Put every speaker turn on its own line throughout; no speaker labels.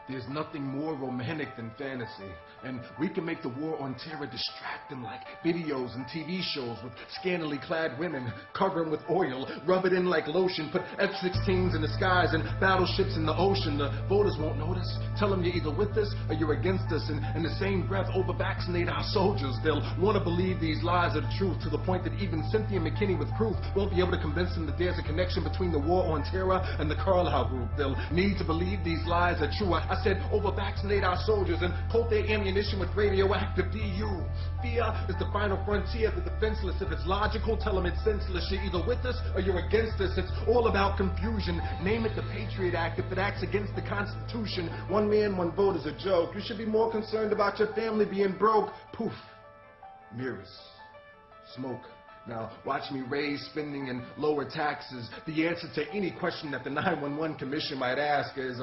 There's nothing more romantic than fantasy, and we can make the war on terror distracting like videos and TV shows with scantily clad women, cover them with oil, rub it in like lotion, put F-16s in the skies and battleships in the ocean. The voters won't notice. Tell them you're either with us or you're against us, and in the same breath over-vaccinate our soldiers. They'll want to believe these lies are the truth, to the point that even Cynthia McKinney with proof won't be able to convince them that there's a connection between the war on terror and the Carlisle group. They'll need to believe these lies are true. I said over-vaccinate our soldiers and coat their ammunition with radioactive DU. Fear is the final frontier of the defenseless. If it's logical, tell them it's senseless. You're either with us or you're against us. It's all about confusion. Name it the Patriot Act if it acts against the Constitution. One man, one vote is a joke. You should be more concerned about your family being broke. Poof. Mirrors. Smoke. Now, watch me raise spending and lower taxes. The answer to any question that the 911 Commission might ask is,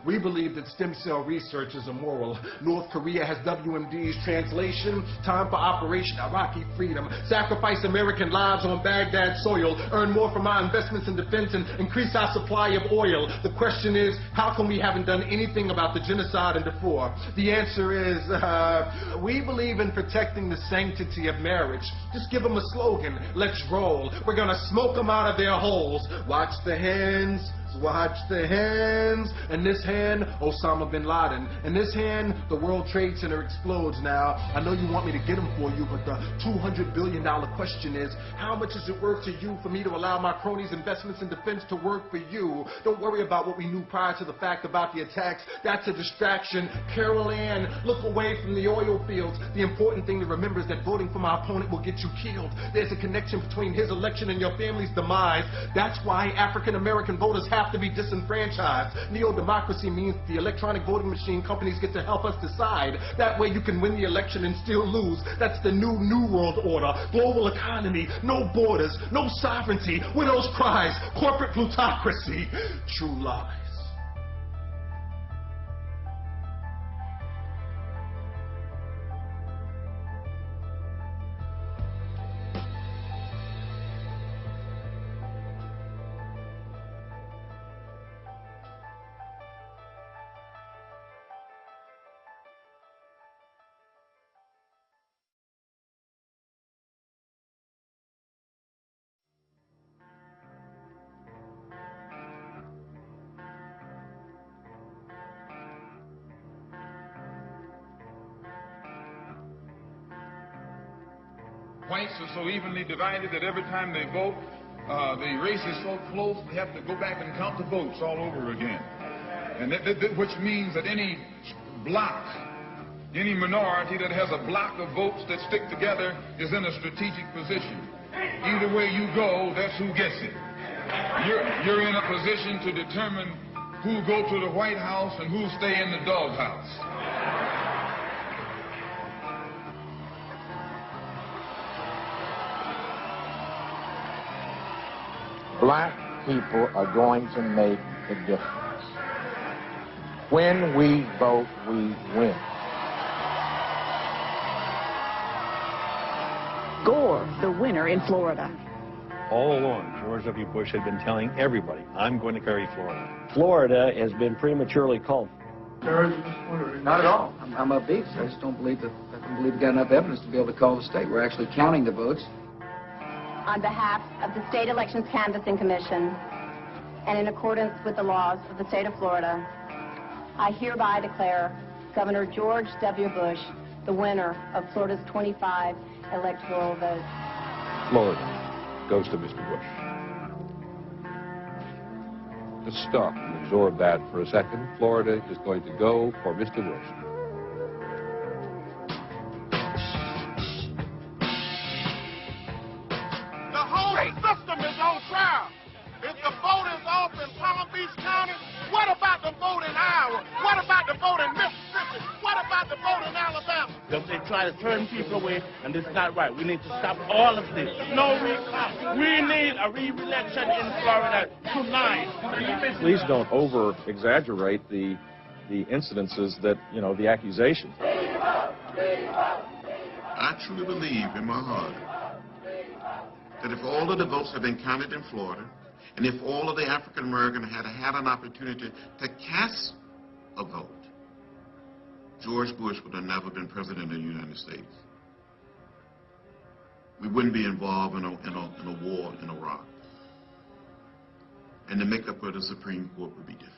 we believe that stem cell research is immoral. North Korea has WMD's translation. Time for Operation Iraqi Freedom. Sacrifice American lives on Baghdad soil. Earn more from our investments in defense and increase our supply of oil. The question is, how come we haven't done anything about the genocide in Darfur? The answer is, we believe in protecting the sanctity of marriage. Just give them a slogan. Let's roll. We're gonna smoke them out of their holes. Watch the hands. Watch the hands. In this hand, Osama bin Laden. In this hand, the World Trade Center explodes now. I know you want me to get them for you, but the $200 billion question is, how much is it worth to you for me to allow my cronies' investments in defense to work for you? Don't worry about what we knew prior to the fact about the attacks. That's a distraction. Carol Ann, look away from the oil fields. The important thing to remember is that voting for my opponent will get you killed. There's a connection between his election and your family's demise. That's why African-American voters have to be disenfranchised. Neo-democracy means the electronic voting machine companies get to help us decide. That way you can win the election and still lose. That's the new world order. Global economy, no borders, no sovereignty, widow's cries, corporate plutocracy, true lies.
Whites are so evenly divided that every time they vote, the race is so close, they have to go back and count the votes all over again. And which means that any block, any minority that has a block of votes that stick together is in a strategic position. Either way you go, that's who gets it. You're in a position to determine who go to the White House and who stay in the doghouse.
Black people are going to make the difference. When we vote, we win.
Gore, the winner in Florida.
All along, George W. Bush had been telling everybody, I'm going to carry Florida.
Florida has been prematurely called.
Not at all. I'm upbeat. I just don't believe that. I don't believe we got enough evidence to be able to call the state. We're actually counting the votes.
On behalf of the State Elections Canvassing Commission, and in accordance with the laws of the state of Florida, I hereby declare Governor George W. Bush the winner of Florida's 25 electoral votes.
Florida goes to Mr. Bush. Let's stop and absorb that for a second. Florida is going to go for Mr. Bush.
System is on trial. If the vote is off in Palm Beach County, what about the vote in Iowa? What about the vote in Mississippi? What about the vote in Alabama?
They try to turn people away, and this is not right. We need to stop all of this. No recount. We need a re-election in Florida tonight.
Please don't over-exaggerate the incidences that, the accusations.
I truly believe in my heart that if all of the votes had been counted in Florida, and if all of the African Americans had had an opportunity to cast a vote, George Bush would have never been president of the United States. We wouldn't be involved in a war in Iraq. And the makeup of the Supreme Court would be different.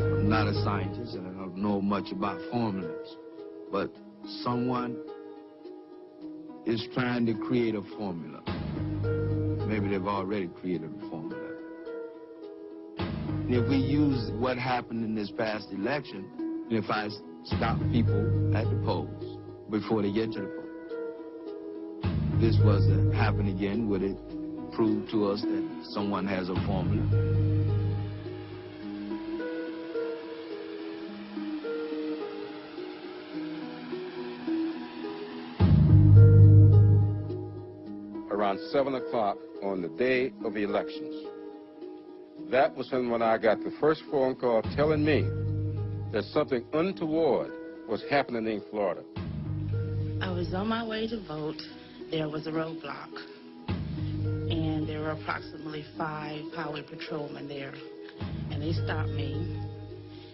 I'm not a scientist and I don't know much about formulas, but someone is trying to create a formula. Maybe they've already created a formula. And if we use what happened in this past election, if I stop people at the polls before they get to the polls, this was to happen again, would it prove to us that someone has a formula?
Around 7 o'clock on the day of the elections. That was when I got the first phone call telling me that something untoward was happening in Florida.
I was on my way to vote. There was a roadblock, and there were approximately 5 highway patrolmen there, and they stopped me.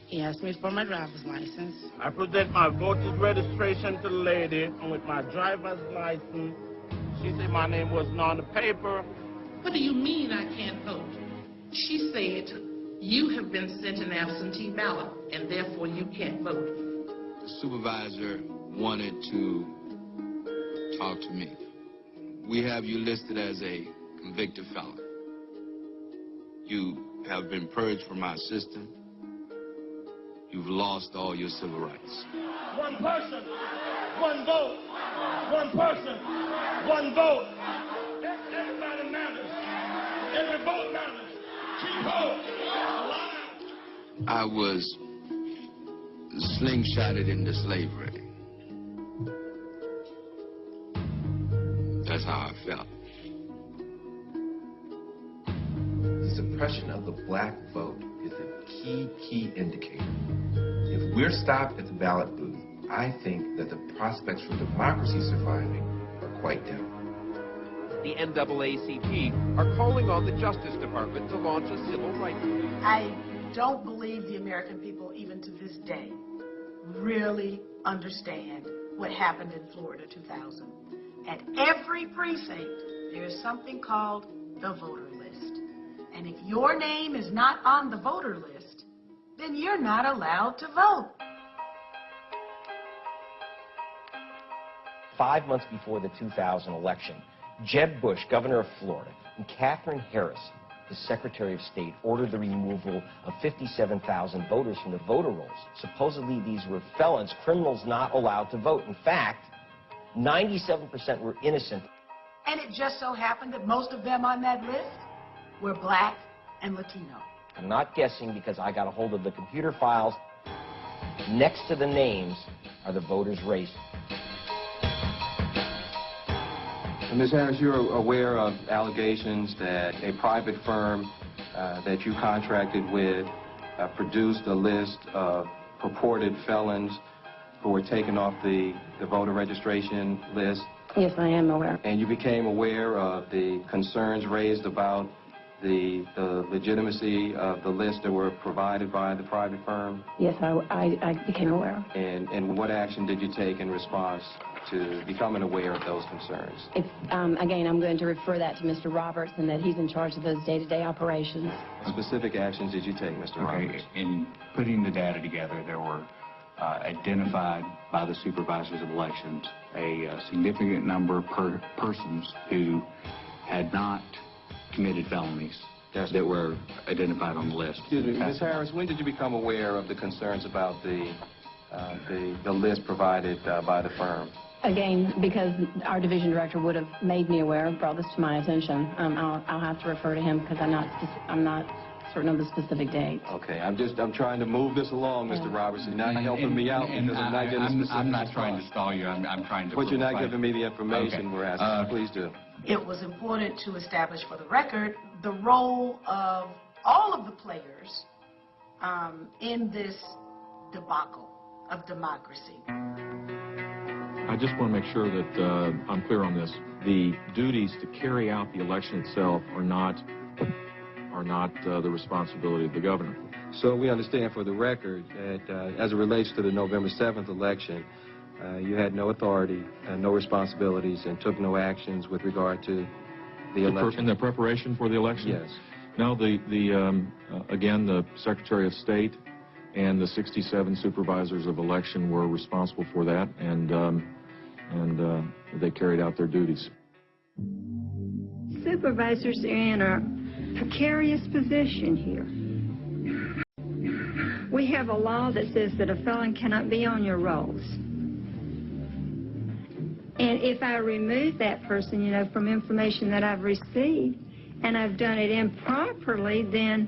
He asked me for my driver's license.
I present my voter's registration to the lady, and with my driver's license, she said my name wasn't on the paper.
What do you mean I can't vote? She said, you have been sent an absentee ballot, and therefore you can't vote.
The supervisor wanted to talk to me. We have you listed as a convicted felon. You have been purged from our system. You've lost all your civil rights.
One person, one vote. One person, one vote. Everybody matters. Every vote matters. Keep hope alive.
I was slingshotted into slavery. That's how I felt.
The suppression of the black vote is a key indicator. If we're stopped at the ballot booth, I think that the prospects for democracy surviving are quite dim.
The NAACP are calling on the Justice Department to launch a civil rights league.
I don't believe the American people, even to this day, really understand what happened in Florida 2000. At every precinct, there is something called the voter list. And if your name is not on the voter list, then you're not allowed to vote.
5 months before the 2000 election, Jeb Bush, governor of Florida, and Katherine Harris, the Secretary of State, ordered the removal of 57,000 voters from the voter rolls. Supposedly, these were felons, criminals not allowed to vote. In fact, 97% were innocent.
And it just so happened that most of them on that list were black and Latino.
I'm not guessing because I got a hold of the computer files. Next to the names are the voters' races.
Ms. Harris, you're aware of allegations that a private firm that you contracted with produced a list of purported felons who were taken off the voter registration list?
Yes, I am aware.
And you became aware of the concerns raised about the legitimacy of the lists that were provided by the private firm?
Yes, I became aware.
And what action did you take in response to becoming aware of those concerns?
It's, again, I'm going to refer that to Mr. Roberts, and that he's in charge of those day-to-day operations.
What specific actions did you take, Mr. Roberts?
In putting the data together, there were identified by the supervisors of elections a significant number of persons who had not committed felonies that were identified on the list.
Excuse me, Ms. Harris, when did you become aware of the concerns about the list provided by the firm?
Again, because our division director would have made me aware, brought this to my attention. I'll have to refer to him because I'm not certain of the specific date.
Okay, I'm trying to move this along, Mr. Roberts. You're not helping me out because I'm not getting specific.
I'm not trying to stall you. I'm trying to.
But you're not giving me the information we're asking. Please do.
It was important to establish for the record the role of all of the players in this debacle of democracy.
I just want to make sure that I'm clear on this. The duties to carry out the election itself are not the responsibility of the governor.
So we understand for the record that as it relates to the November 7th election, you had no authority, no responsibilities, and took no actions with regard to the election.
In the preparation for the election?
Yes.
No, again, the Secretary of State and the 67 supervisors of election were responsible for that, and they carried out their duties.
Supervisors are in a precarious position here. We have a law that says that a felon cannot be on your rolls. And if I remove that person, you know, from information that I've received, and I've done it improperly, then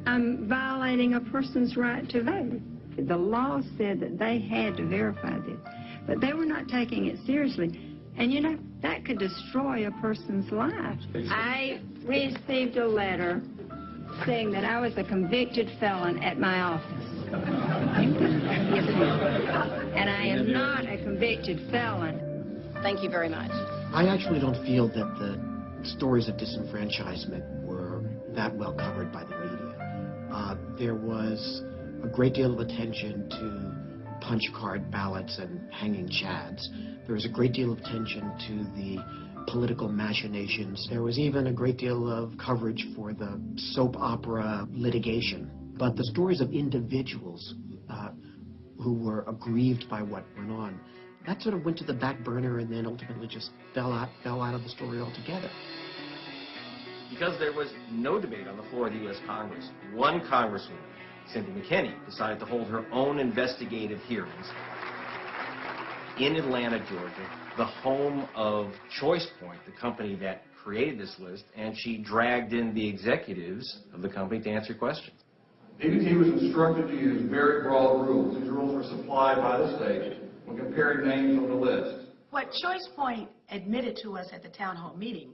I'm violating a person's right to vote. The law said that they had to verify this, but they were not taking it seriously. And, you know, that could destroy a person's life. I received a letter saying that I was a convicted felon at my office. Yes, ma'am. And I am not a convicted felon.
Thank you very much.
I actually don't feel that the stories of disenfranchisement were that well covered by the media. There was a great deal of attention to punch card ballots and hanging chads. There was a great deal of attention to the political machinations. There was even a great deal of coverage for the soap opera litigation. But the stories of individuals who were aggrieved by what went on, that sort of went to the back burner and then ultimately just fell out of the story altogether.
Because there was no debate on the floor of the U.S. Congress, one congresswoman, Cindy McKinney, decided to hold her own investigative hearings in Atlanta, Georgia, the home of Choice Point, the company that created this list, and she dragged in the executives of the company to answer questions.
DBT was instructed to use very broad rules. These rules were supplied by the state when comparing names on the list.
What Choice Point admitted to us at the town hall meeting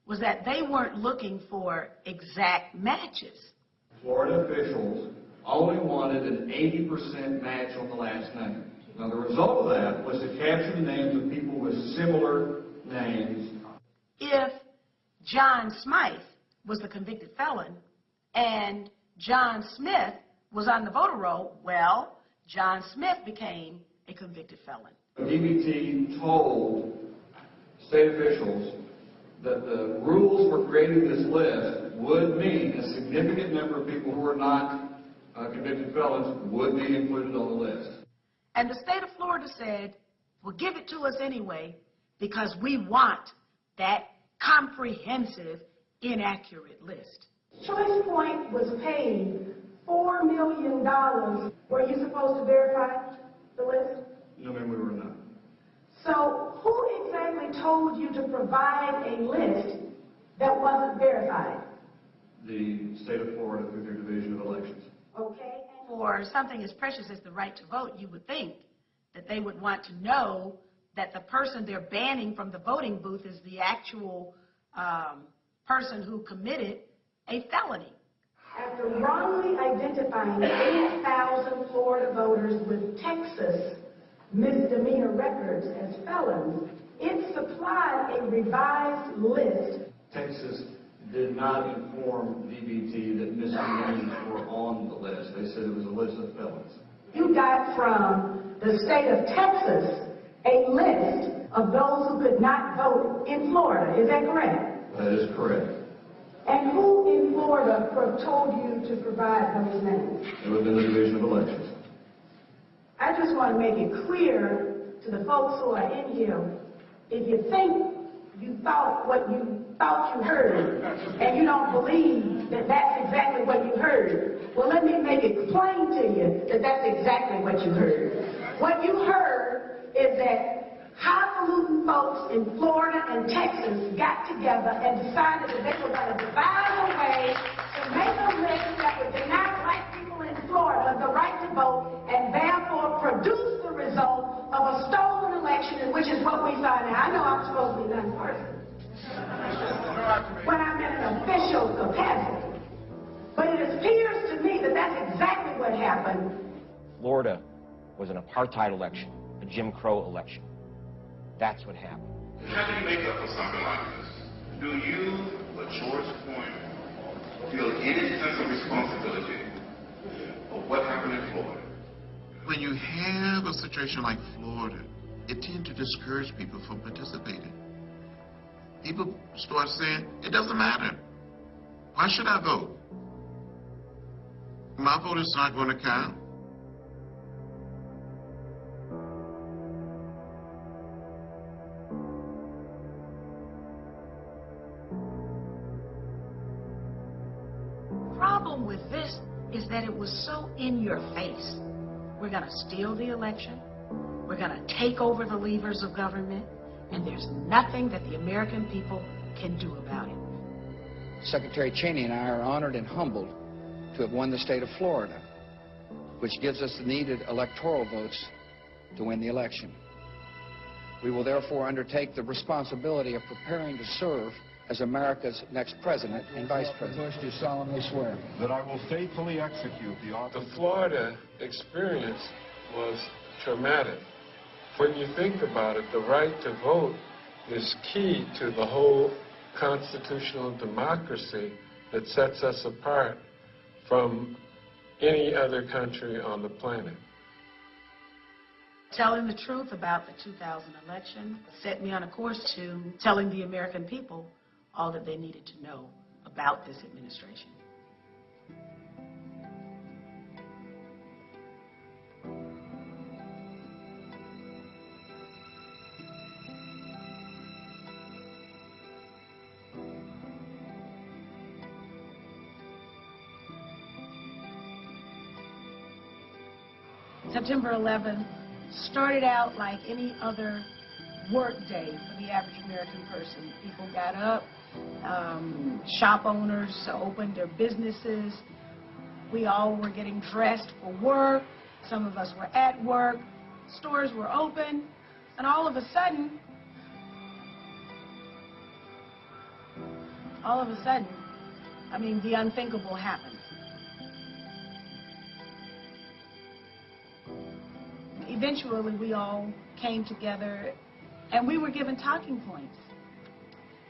was that they weren't looking for exact matches.
Florida officials only wanted an 80% match on the last name. Now, the result of that was to capture the names of people with similar names.
If John Smythe was the convicted felon and John Smith was on the voter roll, well, John Smith became a convicted felon.
DBT told state officials that the rules for creating this list would mean a significant number of people who were not convicted felons would be included on the list.
And the state of Florida said, well, give it to us anyway because we want that comprehensive, inaccurate list. Choice Point was paid $4 million. Were you supposed to verify the list?
No, ma'am, we were not.
So who exactly told you to provide a list that wasn't verified?
The state of Florida through their Division of Elections.
Okay. For something as precious as the right to vote, you would think that they would want to know that the person they're banning from the voting booth is the actual person who committed a felony. After wrongly identifying 8,000 Florida voters with Texas misdemeanor records as felons, it supplied a revised list.
Texas did not inform DBT that misdemeanors were on the list. They said it was a list of felons.
You got from the state of Texas a list of those who could not vote in Florida. Is that correct?
That is correct.
And who in Florida told you to provide those names?
It was in the Division of Elections.
I just want to make it clear to the folks who are in here, if you think you thought what you thought you heard, and you don't believe that that's exactly what you heard, well, let me make it plain to you that that's exactly what you heard. What you heard is that highfalutin folks in Florida and Texas got together and decided that they were going to devise a way to make a list that would deny black people in Florida the right to vote and therefore produce the result of a stolen election, which is what we saw now. I know I'm supposed to be done first when I'm in an official capacity, but it appears to me that that's exactly what happened.
Florida was an apartheid election, a Jim Crow election. That's what happened.
How do you make up for something like this? Do you, at George Point, feel any sense of responsibility of what happened in Florida? When you have a situation like Florida, it tends to discourage people from participating. People start saying, it doesn't matter. Why should I vote? My vote is not going to count.
The problem with this is that it was so in your face. We're going to steal the election. We're going to take over the levers of government. And there's nothing that the American people can do about it.
Secretary Cheney and I are honored and humbled to have won the state of Florida, which gives us the needed electoral votes to win the election. We will therefore undertake the responsibility of preparing to serve as America's next president and vice president. Bush, do solemnly swear
that I will faithfully execute the office.
The Florida experience was traumatic. When you think about it, the right to vote is key to the whole constitutional democracy that sets us apart from any other country on the planet.
Telling the truth about the 2000 election set me on a course to telling the American people all that they needed to know about this administration. September 11th started out like any other work day for the average American person. People got up, shop owners opened their businesses. We all were getting dressed for work. Some of us were at work. Stores were open. And all of a sudden, I mean, the unthinkable happened. Eventually, we all came together, and we were given talking points.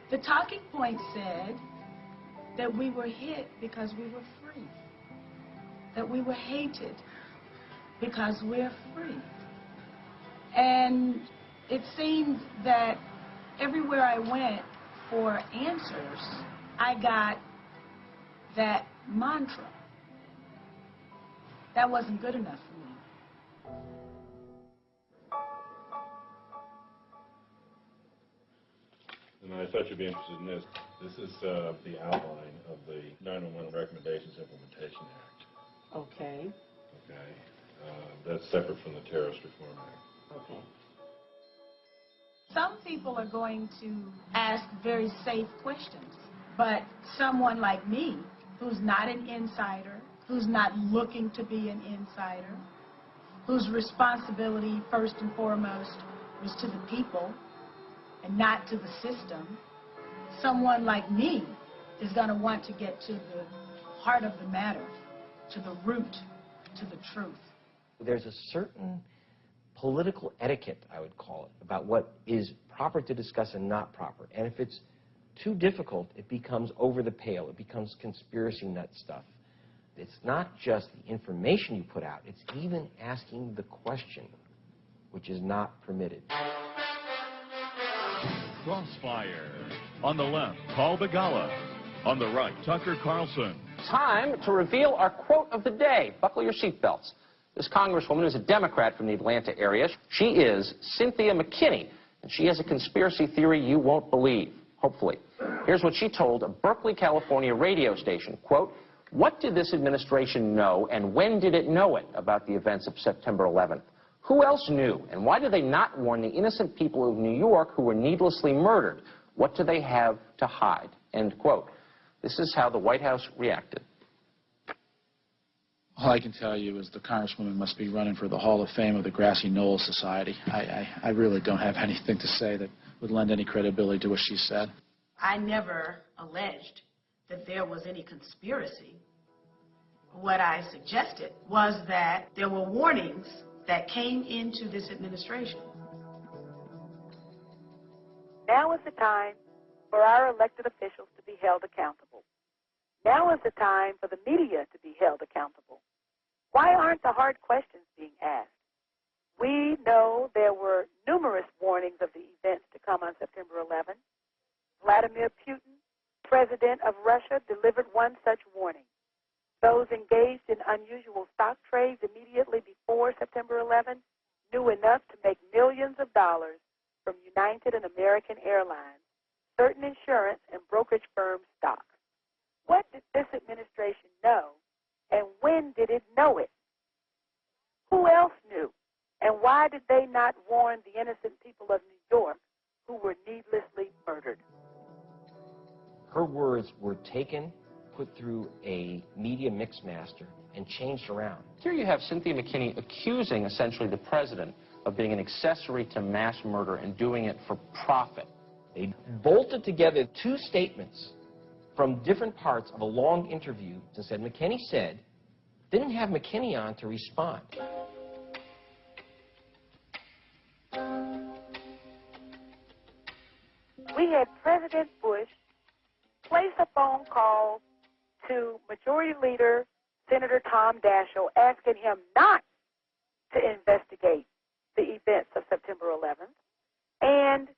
The talking point said that we were hit because we were free, that we were hated because we're free. And it seemed that everywhere I went for answers, I got that mantra. That wasn't good enough for me.
And I thought you'd be interested in this. This is the outline of the 911 Recommendations Implementation Act.
Okay.
Okay. That's separate from the Terrorist Reform Act.
Okay. Some people are going to ask very safe questions, but someone like me, who's not an insider, who's not looking to be an insider, whose responsibility first and foremost was to the people and not to the system, someone like me is going to want to get to the heart of the matter, to the root, to the truth.
There's a certain political etiquette, I would call it, about what is proper to discuss and not proper. And if it's too difficult, it becomes over the pale. It becomes conspiracy nut stuff. It's not just the information you put out. It's even asking the question, which is not permitted.
Crossfire. On the left, Paul Begala. On the right, Tucker Carlson.
Time to reveal our quote of the day. Buckle your seatbelts. This congresswoman is a Democrat from the Atlanta area. She is Cynthia McKinney, and she has a conspiracy theory you won't believe, hopefully. Here's what she told a Berkeley, California radio station, quote, "What did this administration know, and when did it know it about the events of September 11th? Who else knew, and why did they not warn the innocent people of New York who were needlessly murdered? What do they have to hide?" End quote. This is how the White House reacted.
All I can tell you is the Congresswoman must be running for the Hall of Fame of the Grassy Knoll Society. I really don't have anything to say that would lend any credibility to what she said.
I never alleged that there was any conspiracy. What I suggested was that there were warnings that came into this administration.
Now is the time for our elected officials to be held accountable. Now is the time for the media to be held accountable. Why aren't the hard questions being asked? We know there were numerous warnings of the events to come on September 11th. Vladimir Putin, president of Russia, delivered one such warning. Those engaged in unusual stock trades immediately before September 11th knew enough to make millions of dollars from United and American Airlines, certain insurance and brokerage firm stocks. What did this administration know, and when did it know it? Who else knew, and why did they not warn the innocent people of New York who were needlessly murdered?
Her words were taken, put through a media mixmaster, and changed around.
Here you have Cynthia McKinney accusing essentially the president of being an accessory to mass murder and doing it for profit.
They bolted together two statements from different parts of a long interview and said, McKinney said, didn't have McKinney on to respond.
We had President Bush place a phone call to Majority Leader Senator Tom Daschle asking him not to investigate the events of September 11th. And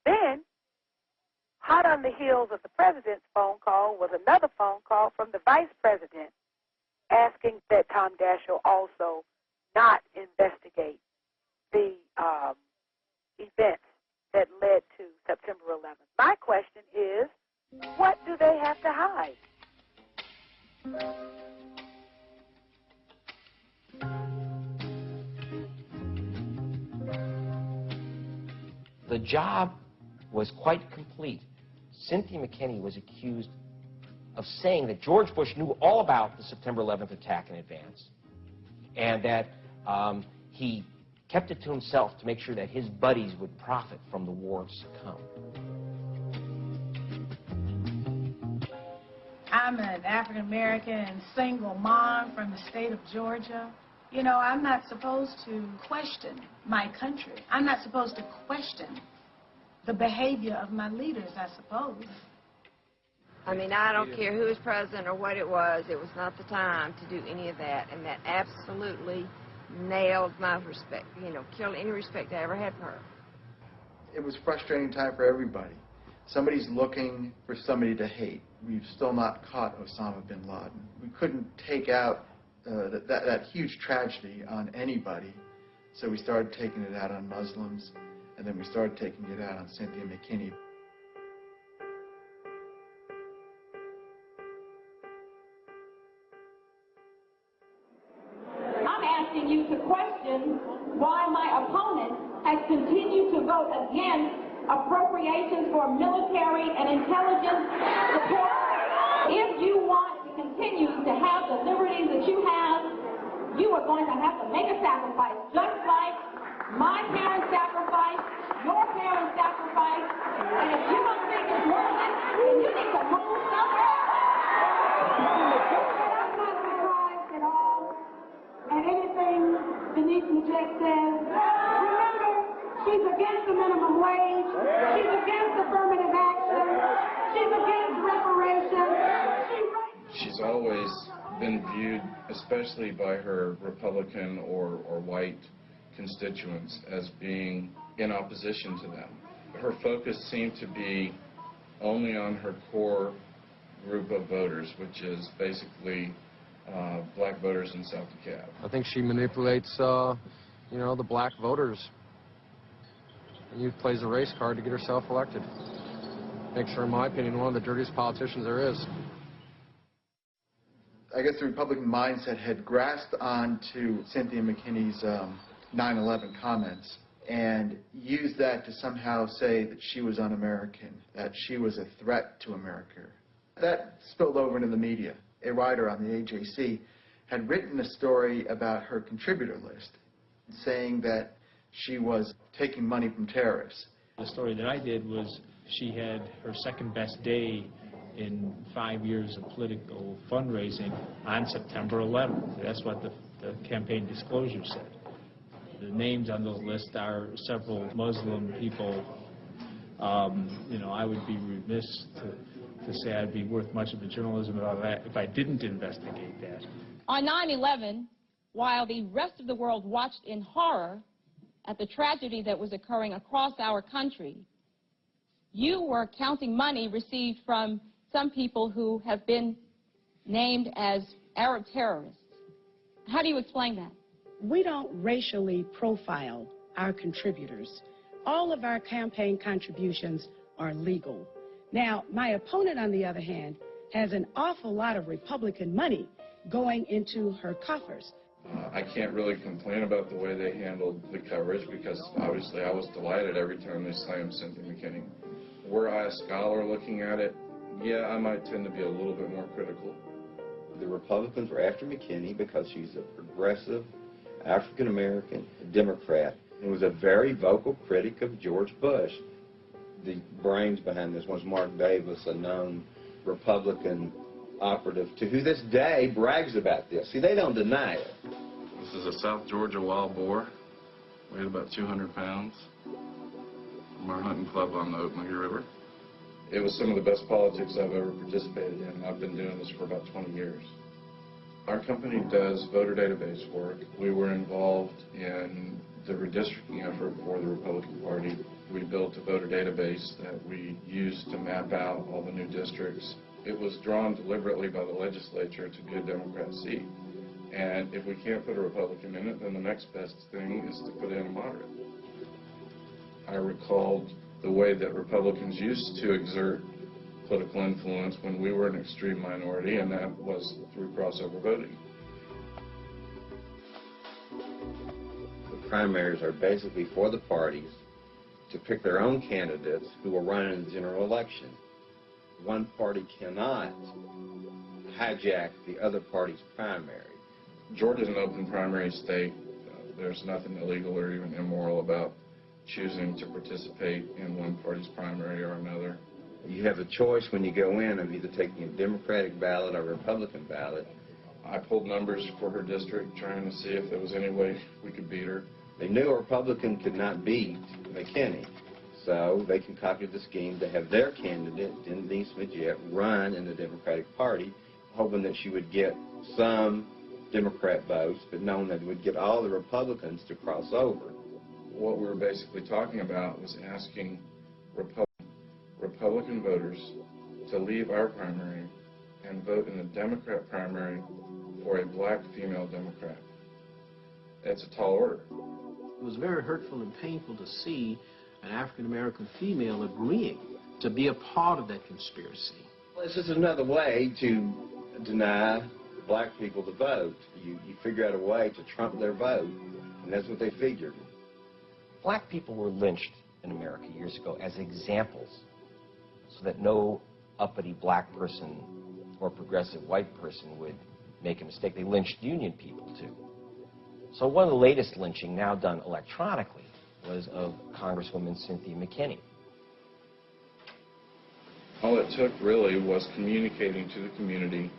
then, hot on the heels of the president's phone call was another phone call from the vice president asking that Tom Daschle also not investigate the events that led to September 11th. My question is, what do they have to hide?
The job was quite complete. Cynthia McKinney was accused of saying that George Bush knew all about the September 11th attack in advance, and that he kept it to himself to make sure that his buddies would profit from the wars to come.
I'm an African-American and single mom from the state of Georgia. You know, I'm not supposed to question my country. I'm not supposed to question the behavior of my leaders, I suppose.
I mean, I don't care who is president or what it was not the time to do any of that, and that absolutely nailed my respect, you know, killed any respect I ever had for her.
It was a frustrating time for everybody. Somebody's looking for somebody to hate. We've still not caught Osama bin Laden. We couldn't take out that huge tragedy on anybody, so we started taking it out on Muslims, and then we started taking it out on Cynthia McKinney.
I'm asking you to question why my opponent has continued to vote against appropriations for military and intelligence support. If you want to continue to have the liberties that you have, you are going to have to make a sacrifice, just like my parents sacrificed, your parents sacrificed, and if you don't think it's worth it, then you need to move somewhere. I'm not surprised at all at anything Denise Majek says. Remember, she's against the minimum wage, she's against affirmative action, she's against reparations.
She's always been viewed, especially by her Republican or white constituents, as being in opposition to them. Her focus seemed to be only on her core group of voters, which is basically black voters in South DeKalb.
I think she manipulates, you know, the black voters. And youth plays a race card to get herself elected. Makes her, in my opinion, one of the dirtiest politicians there is.
I guess the Republican mindset had grasped onto Cynthia McKinney's 9/11 comments and used that to somehow say that she was un-American, that she was a threat to America. That spilled over into the media. A writer on the AJC had written a story about her contributor list, saying that she was taking money from terrorists.
The story that I did was she had her second best day in 5 years of political fundraising on September 11th. That's what the campaign disclosure said. The names on those lists are several Muslim people. I would be remiss to say I'd be worth much of the journalism about that if I didn't investigate that.
On 9/11, while the rest of the world watched in horror at the tragedy that was occurring across our country, you were counting money received from some people who have been named as Arab terrorists. How do you explain that?
We don't racially profile our contributors. All of our campaign contributions are legal. Now, my opponent, on the other hand, has an awful lot of Republican money going into her coffers.
I can't really complain about the way they handled the coverage because obviously I was delighted every time they slammed Cynthia McKinney. Were I a scholar looking at it, yeah, I might tend to be a little bit more critical.
The Republicans were after McKinney because she's a progressive African-American Democrat and was a very vocal critic of George Bush. The brains behind this was Mark Davis, a known Republican operative to who this day brags about this. See, they don't deny it.
This is a South Georgia wild boar, weighed about 200 pounds, from our hunting club on the Okmulgee River. It was some of the best politics I've ever participated in. I've been doing this for about 20 years. Our company does voter database work. We were involved in the redistricting effort for the Republican Party. We built a voter database that we used to map out all the new districts. It was drawn deliberately by the legislature to be a Democrat seat. And if we can't put a Republican in it, then the next best thing is to put in a moderate. I recalled the way that Republicans used to exert political influence when we were an extreme minority, and that was through crossover voting.
The primaries are basically for the parties to pick their own candidates who will run in the general election. One party cannot hijack the other party's primary.
Georgia's an open primary state. There's nothing illegal or even immoral about choosing to participate in one party's primary or another.
You have a choice when you go in of either taking a Democratic ballot or a Republican ballot.
I pulled numbers for her district trying to see if there was any way we could beat her.
They knew a Republican could not beat McKinney, so they concocted the scheme to have their candidate, Denise Majette, run in the Democratic Party, hoping that she would get some Democrat votes, but knowing that it would get all the Republicans to cross over.
What we were basically talking about was asking Republican voters to leave our primary and vote in the Democrat primary for a black female Democrat. It's a tall order.
It was very hurtful and painful to see an African-American female agreeing to be a part of that conspiracy.
Well, this is another way to deny black people the vote. You figure out a way to trump their vote, and that's what they figured.
Black people were lynched in America years ago as examples so that no uppity black person or progressive white person would make a mistake. They lynched union people, too. So one of the latest lynching, now done electronically, was of Congresswoman Cynthia McKinney.
All it took really was communicating to the community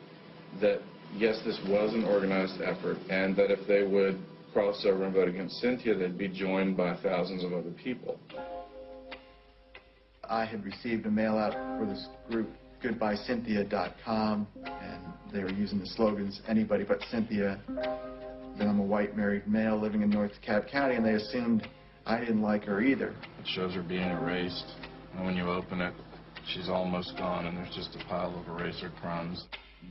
that, yes, this was an organized effort, and that if they would cross over and vote against Cynthia, they'd be joined by thousands of other people.
I had received a mail out for this group, goodbyecynthia.com, and they were using the slogans, anybody but Cynthia. Then I'm a white married male living in North DeKalb County, and they assumed I didn't like her either.
It shows her being erased, and when you open it, she's almost gone, and there's just a pile of eraser crumbs.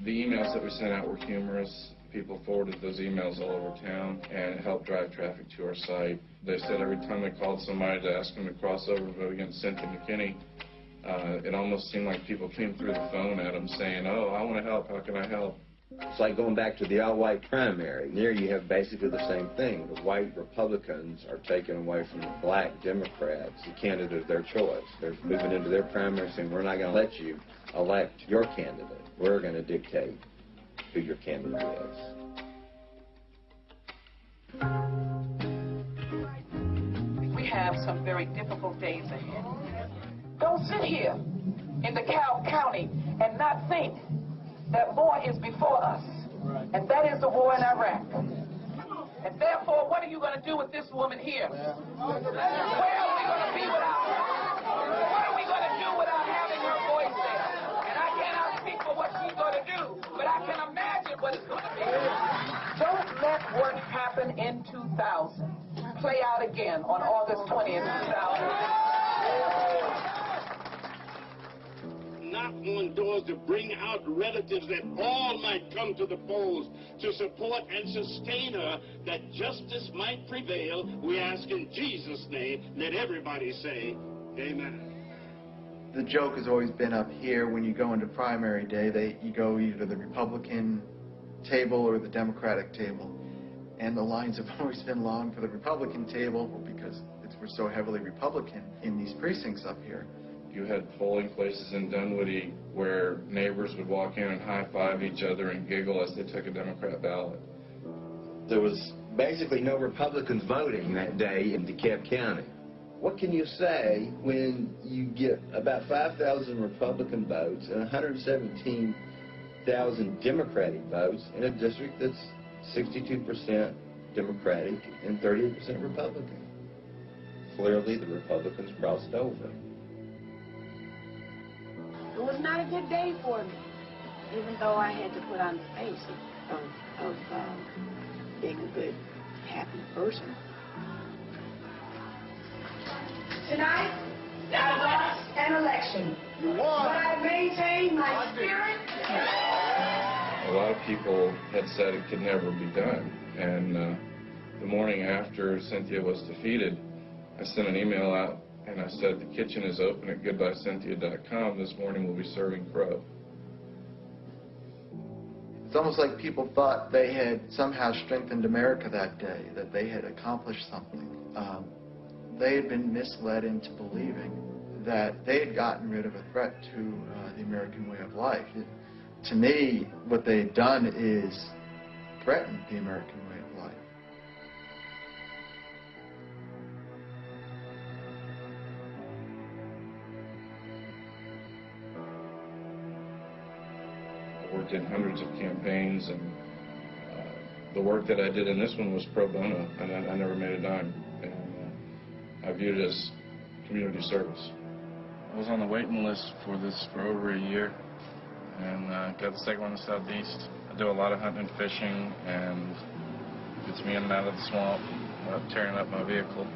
The emails that we sent out were humorous. People forwarded those emails all over town, and it helped drive traffic to our site. They said every time they called somebody to ask them to cross over and vote against Cynthia McKinney, it almost seemed like people came through the phone at them saying, oh, I want to help, how can I help?
It's like going back to the all-white primary. There you have basically the same thing. The white Republicans are taken away from the black Democrats, the candidate of their choice. They're moving into their primary saying, we're not going to let you elect your candidate. We're going to dictate who your candidate is.
We have some very difficult days ahead. Don't sit here in DeKalb County and not think that more is before us, and that is the war in Iraq. And therefore, what are you going to do with this woman here? Where are we going to be without her? What are we going to do without having her voice there? And I cannot speak for what she's going to do, but I can imagine what it's going to be. Don't let what happened in 2000 play out again on August 20th, 2000.
Knock on doors to bring out relatives that all might come to the polls to support and sustain her, that justice might prevail. We ask in Jesus' name. Let everybody say, amen.
The joke has always been up here when you go into primary day, you go either to the Republican table or the Democratic table. And the lines have always been long for the Republican table because we're so heavily Republican in these precincts up here.
You had polling places in Dunwoody where neighbors would walk in and high-five each other and giggle as they took a Democrat ballot.
There was basically no Republicans voting that day in DeKalb County. What can you say when you get about 5,000 Republican votes and 117,000 Democratic votes in a district that's 62% Democratic and 38% Republican? Clearly, the Republicans crossed over.
It was not a good day for me, even though I had to put on the face of being a good, happy person. Tonight, I lost an election. You won. But I maintained my spirit.
A lot of people had said it could never be done. And the morning after Cynthia was defeated, I sent an email out and I said, the kitchen is open at goodbyecynthia.com. This morning we'll be serving crow.
It's almost like people thought they had somehow strengthened America that day, that they had accomplished something. They had been misled into believing that they had gotten rid of a threat to the American way of life. To me, what they had done is threaten the American way of life.
I worked in hundreds of campaigns, and the work that I did in this one was pro bono, and I never made a dime. And I viewed it as community service.
I was on the waiting list for this for over a year, and got the second one in the Southeast. I do a lot of hunting and fishing, and it gets me in and out of the swamp, tearing up my vehicle.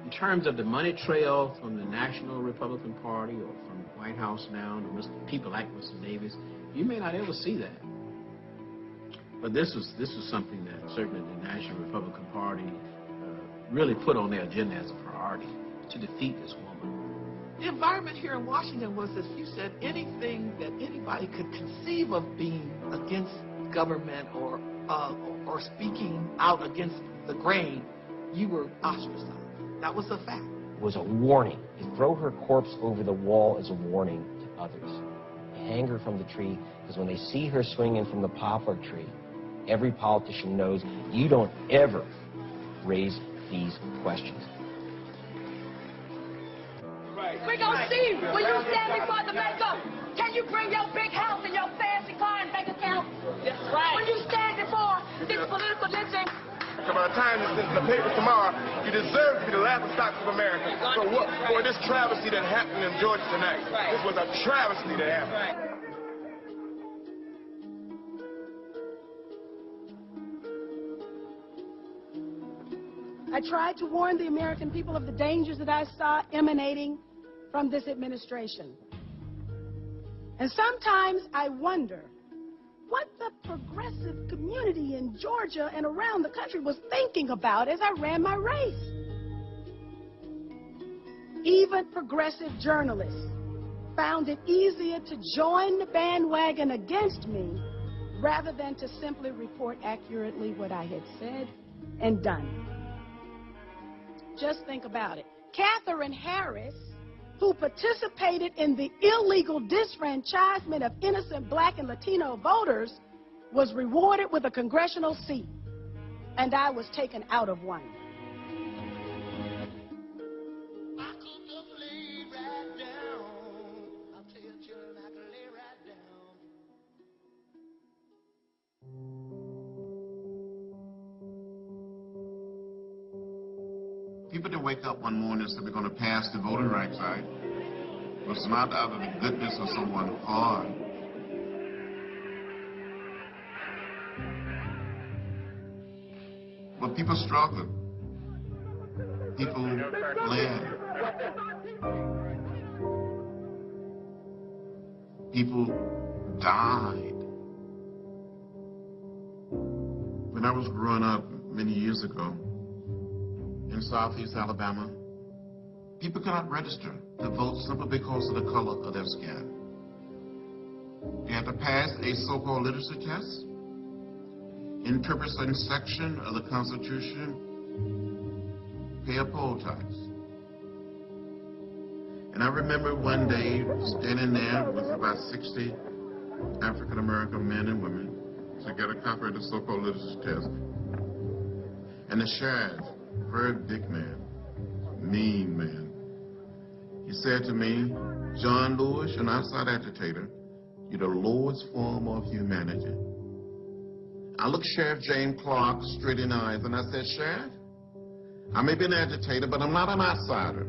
In terms of the money trail from the National Republican Party or from the White House now to people like Mr. Davis, you may not ever see that. But this was something that certainly the National Republican Party really put on their agenda as a priority, to defeat this woman.
The environment here in Washington was, as you said, anything that anybody could conceive of being against government or speaking out against the grain, you were ostracized. That was a fact.
It was a warning. To throw her corpse over the wall is a warning to others. Hang her from the tree, because when they see her swinging from the poplar tree, every politician knows you don't ever raise these questions.
We're going to see when you stand before the maker. Can you bring your big house and your fancy car and bank account? That's right. When you stand before this political lynching.
So by the time it's in the paper tomorrow, you deserve to be the laughingstock of America. For what? For this travesty that happened in Georgia tonight. This was a travesty that happened.
I tried to warn the American people of the dangers that I saw emanating from this administration. And sometimes I wonder what the progressive community in Georgia and around the country was thinking about as I ran my race. Even progressive journalists found it easier to join the bandwagon against me rather than to simply report accurately what I had said and done. Just think about it. Katherine Harris, who participated in the illegal disfranchisement of innocent black and Latino voters, was rewarded with a congressional seat, and I was taken out of one.
People didn't wake up one morning and say we're going to pass the Voting Rights Act. It was not out of the goodness of someone's heart. But people struggled. People bled. People died. When I was growing up many years ago in Southeast Alabama, people could not register to vote simply because of the color of their skin. They had to pass a so-called literacy test, interpret certain section of the Constitution, pay a poll tax. And I remember one day standing there with about 60 African-American men and women to get a copy of the so-called literacy test. And the sheriff, very big man, mean man, he said to me, "John Lewis, you're an outside agitator. You're the lowest form of humanity." I looked Sheriff James Clark straight in the eyes and I said, "Sheriff, I may be an agitator, but I'm not an outsider.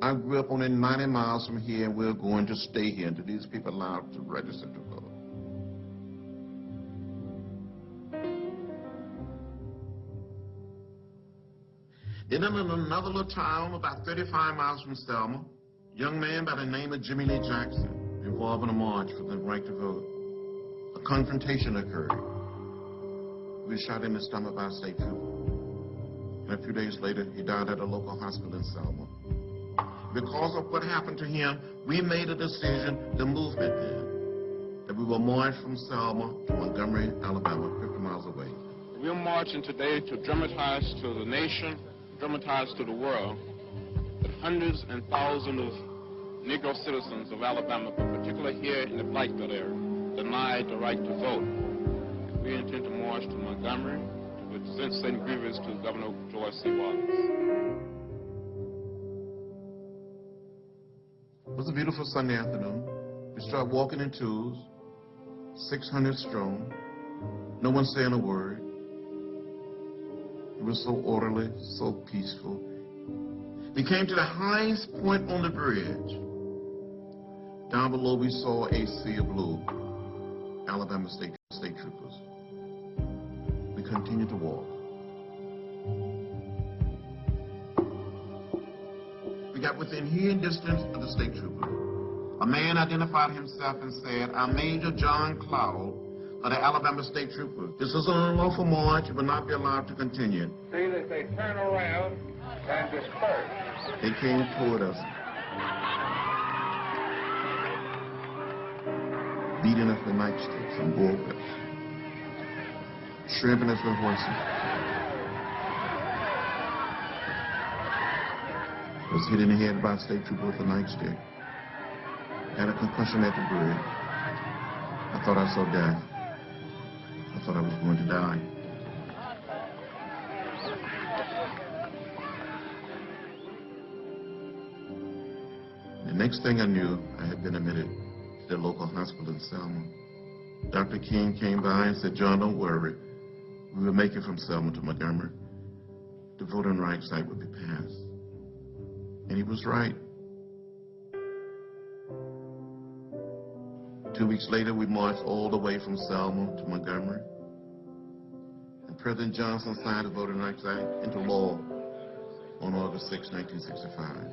I grew up only 90 miles from here, and we're going to stay here until these people are allowed to register to vote." Then in another little town about 35 miles from Selma, a young man by the name of Jimmy Lee Jackson involved in a march for the right to vote. A confrontation occurred. He was shot in the stomach by a state trooper. And a few days later, he died at a local hospital in Selma. Because of what happened to him, we made a decision, the movement did, that we will march from Selma to Montgomery, Alabama, 50 miles away.
We're marching today to dramatize to the nation, dramatize to the world, that hundreds and thousands of Negro citizens of Alabama, but particularly here in the Blackout area, denied the right to vote. We intend to march to Montgomery to present certain grievance to Governor George C. Wallace.
It was a beautiful Sunday afternoon. We started walking in twos, 600 strong, no one saying a word. It was so orderly, so peaceful. We came to the highest point on the bridge. Down below we saw a sea of blue, Alabama state troopers. We continued to walk. We got within hearing distance of the state trooper. A man identified himself and said, "I'm Major John Cloud of the Alabama State Troopers. This is an unlawful march. You will not be allowed to continue."
See that they turn around and disperse.
They came toward us, beating us with nightsticks and bullwhips, shrimping us with horses. I was hit in the head by a state trooper with a nightstick. Had a concussion at the bridge. I thought I saw death. I thought I was going to die. The next thing I knew, I had been admitted to the local hospital in Selma. Dr. King came by and said, "John, don't worry. We will make it from Selma to Montgomery. The Voting Rights Act would be passed." And he was right. 2 weeks later, we marched all the way from Selma to Montgomery. And President Johnson signed the Voting Rights Act into law on August 6, 1965.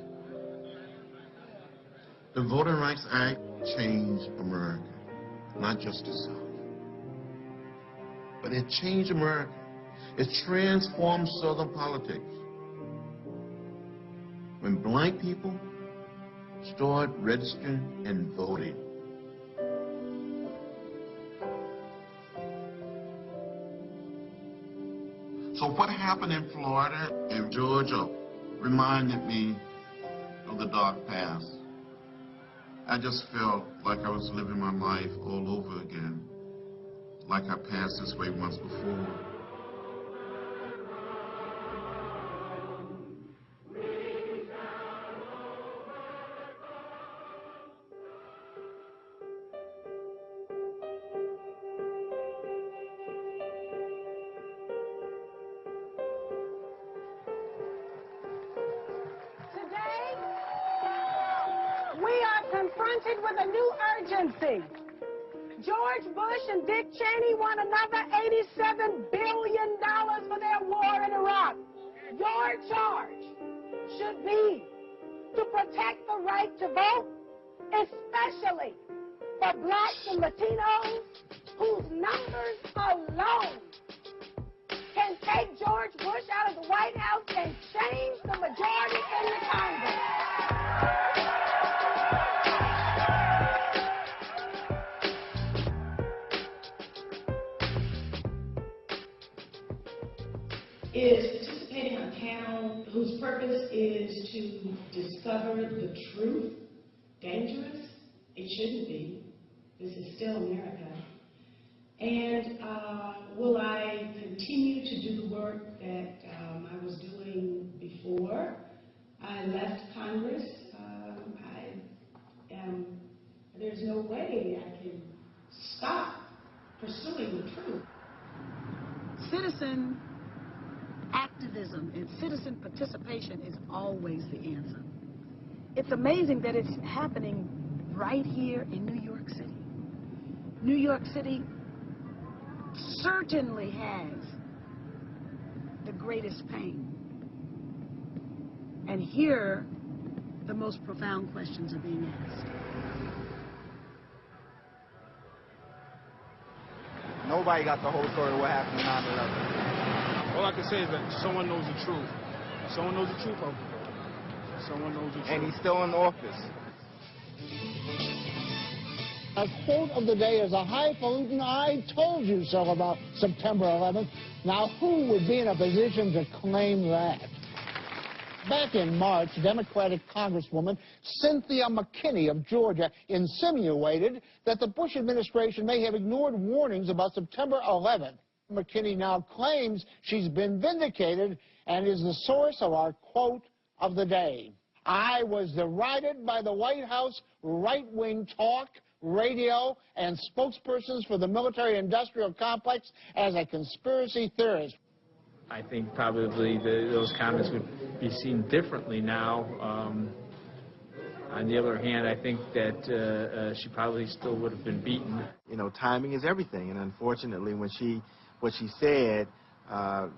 The Voting Rights Act changed America, not just the South. But it changed America. It transformed Southern politics. When black people started registering and voting. So what happened in Florida and Georgia reminded me of the dark past. I just felt like I was living my life all over again, like I passed this way once before.
confronted with a new urgency. George Bush and Dick Cheney want another $87 billion for their war in Iraq. Your charge should be to protect the right to vote, especially for blacks and Latinos, whose numbers alone can take George Bush out of the White House and change the majority in the Congress.
Is participating on a panel whose purpose is to discover the truth dangerous? It shouldn't be. This is still America. And will I continue to do the work that I was doing before I left Congress? There's no way I can stop pursuing the truth.
Citizen activism and citizen participation is always the answer. It's amazing that it's happening right here in New York City. New York City certainly has the greatest pain. And here, the most profound questions are being asked.
Nobody got the whole story of what happened on 9/11.
All I can say is that someone knows the truth. Someone knows the truth of it. Someone knows the truth.
And he's still in office.
A quote of the day is a highfalutin "I told you so" about September 11th. Now, who would be in a position to claim that? Back in March, Democratic Congresswoman Cynthia McKinney of Georgia insinuated that the Bush administration may have ignored warnings about September 11th. McKinney now claims she's been vindicated and is the source of our quote of the day. I was derided by the White House right-wing talk, radio, and spokespersons for the military-industrial complex as a conspiracy theorist.
I think probably those comments would be seen differently now. On the other hand, I think that she probably still would have been beaten.
You know, timing is everything, and unfortunately, what she said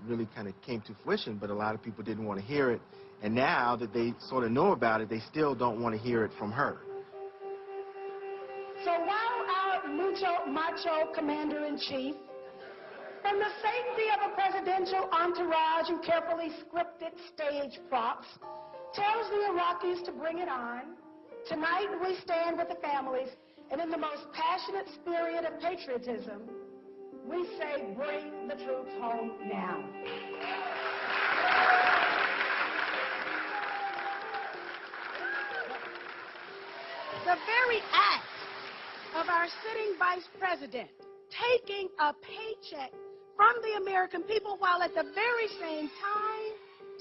really kind of came to fruition, but a lot of people didn't want to hear it. And now that they sort of know about it, they still don't want to hear it from her.
So while our macho commander-in-chief, from the safety of a presidential entourage and carefully scripted stage props, tells the Iraqis to bring it on, tonight we stand with the families, and in the most passionate spirit of patriotism, we say, bring the troops home now. The very act of our sitting vice president taking a paycheck from the American people while at the very same time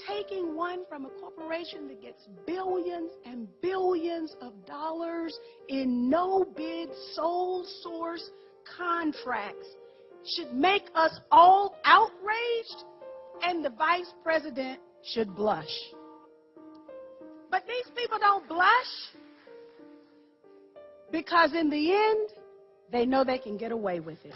taking one from a corporation that gets billions and billions of dollars in no-bid, sole-source contracts should make us all outraged, and the vice president should blush. But these people don't blush because in the end, they know they can get away with it.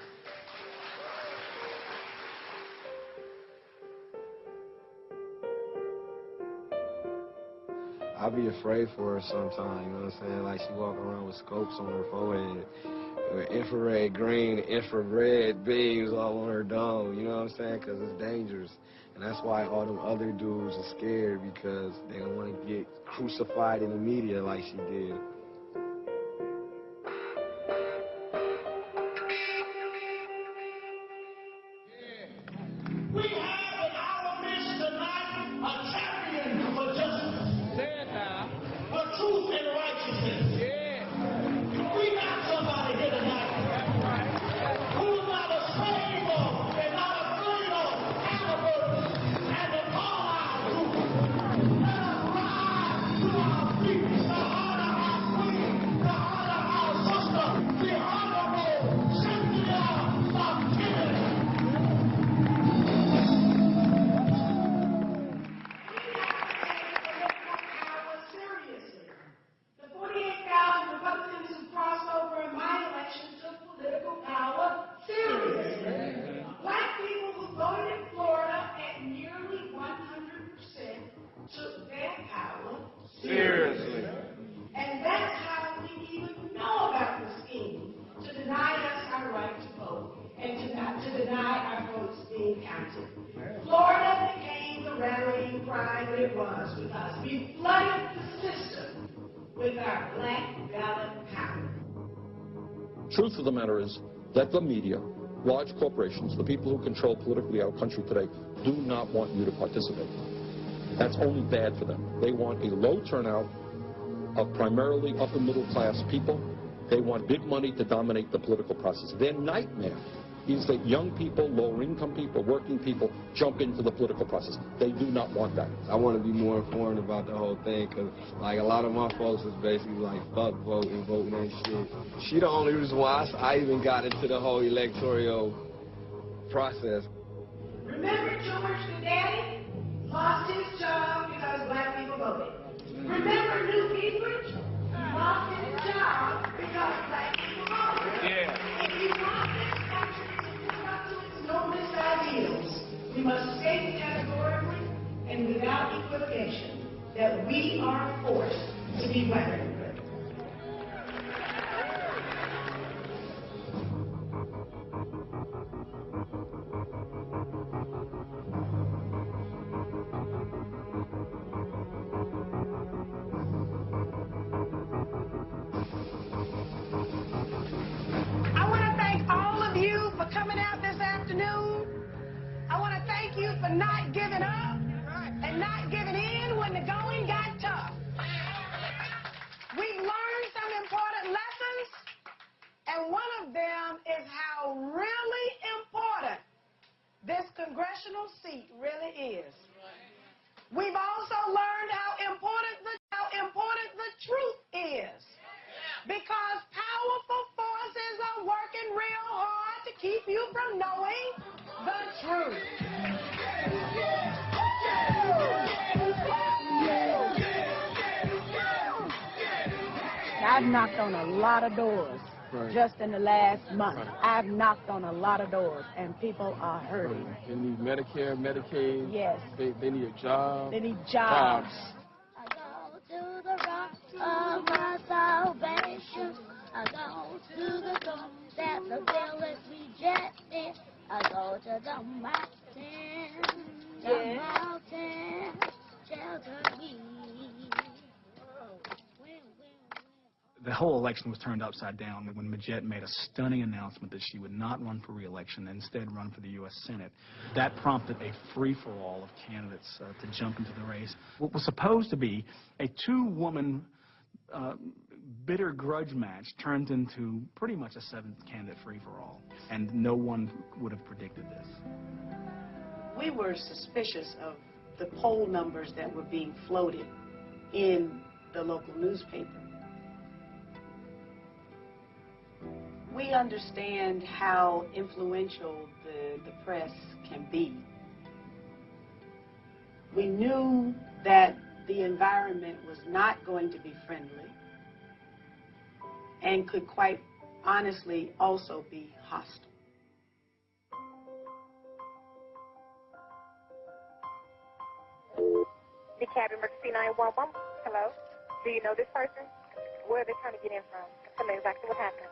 I be afraid for her sometimes, you know what I'm saying? Like she walking around with scopes on her forehead, with infrared green, infrared beams all on her dome, you know what I'm saying? Because it's dangerous. And that's why all them other dudes are scared, because they don't want to get crucified in the media like she did.
We have in our midst tonight a champion for justice, for truth and righteousness. We got somebody here tonight who's not ashamed of and not afraid of Halliburton and the Carlisle group. Let us rise to our feet, the heart of our
because we flooded the system with our black ballot power.
Truth of the matter is that the media, large corporations, the people who control politically our country today, do not want you to participate. That's only bad for them. They want a low turnout of primarily upper middle class people. They want big money to dominate the political process. Their nightmare is that young people, lower income people, working people jump into the political process. They do not want that.
I want to be more informed about the whole thing because, like, a lot of my folks is basically like, fuck voting and shit. She the only reason why I even got into the whole electoral process.
Remember George the Daddy lost his job because black people voted. Remember Newt Gingrich lost his job because black people voted.
Yeah.
If you want this country to live up to its noblest ideals, we must state categorically and without equivocation that we are forced to be black people. I want to thank all of you for coming out this afternoon. I want to thank you for not giving up and not giving in when the going got tough. We've learned some important lessons, and one of them is how really important this congressional seat really is. We've also learned how important the truth is, because powerful forces are working real hard to keep you from knowing the truth.
I've knocked on a lot of doors just in the last month. I've knocked on a lot of doors, and people are hurting.
They need Medicare, Medicaid.
Yes.
They need a job.
They need jobs.
I go to the rock of my salvation. I go to the throne that the village rejected. I go to the mountain, shelter me.
The whole election was turned upside down when Majette made a stunning announcement that she would not run for re-election and instead run for the U.S. Senate. That prompted a free-for-all of candidates to jump into the race. What was supposed to be a two-woman bitter grudge match turned into pretty much a seventh-candidate free-for-all, and no one would have predicted this.
We were suspicious of the poll numbers that were being floated in the local newspaper. We understand how influential the press can be. We knew that the environment was not going to be friendly and could quite honestly also be hostile.
DeKalb Emergency 911. Hello. Do you know this person? Where are they trying to get in from? Tell me exactly what happened.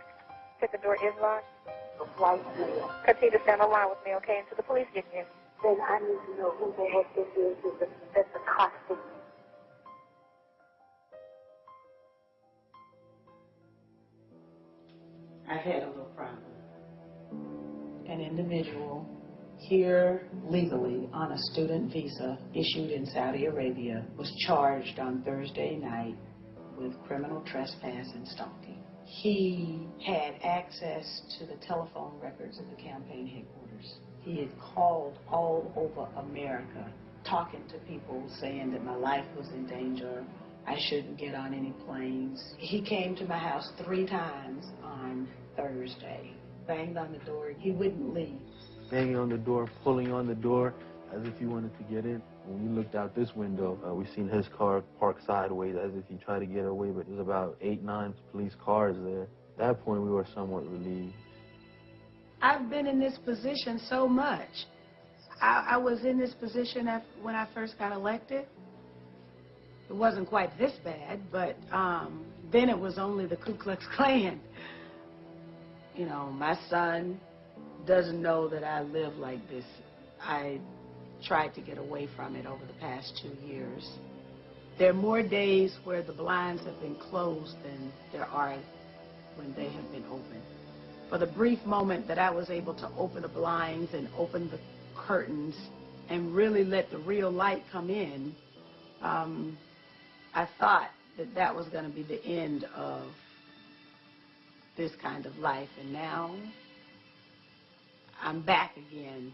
Said the door is locked. Continue to stand on line with me, okay, until the police get here. Then I need to know who the heck this is that's accosting me.
I've had a little problem. An individual here legally on a student visa issued in Saudi Arabia was charged on Thursday night with criminal trespass and stalking. He had access to the telephone records of the campaign headquarters. He had called all over America, talking to people, saying that my life was in danger, I shouldn't get on any planes. He came to my house 3 times on Thursday, banged on the door, he wouldn't leave.
Banging on the door, pulling on the door, as if he wanted to get in. When we looked out this window, we seen his car parked sideways as if he tried to get away, but there's about 8, 9 police cars there. At that point, we were somewhat relieved.
I've been in this position so much. I was in this position when I first got elected. It wasn't quite this bad, but then it was only the Ku Klux Klan. You know, my son doesn't know that I live like this. I tried to get away from it over the past 2 years. There are more days where the blinds have been closed than there are when they have been open. For the brief moment that I was able to open the blinds and open the curtains and really let the real light come in, I thought that that was going to be the end of this kind of life. And now I'm back again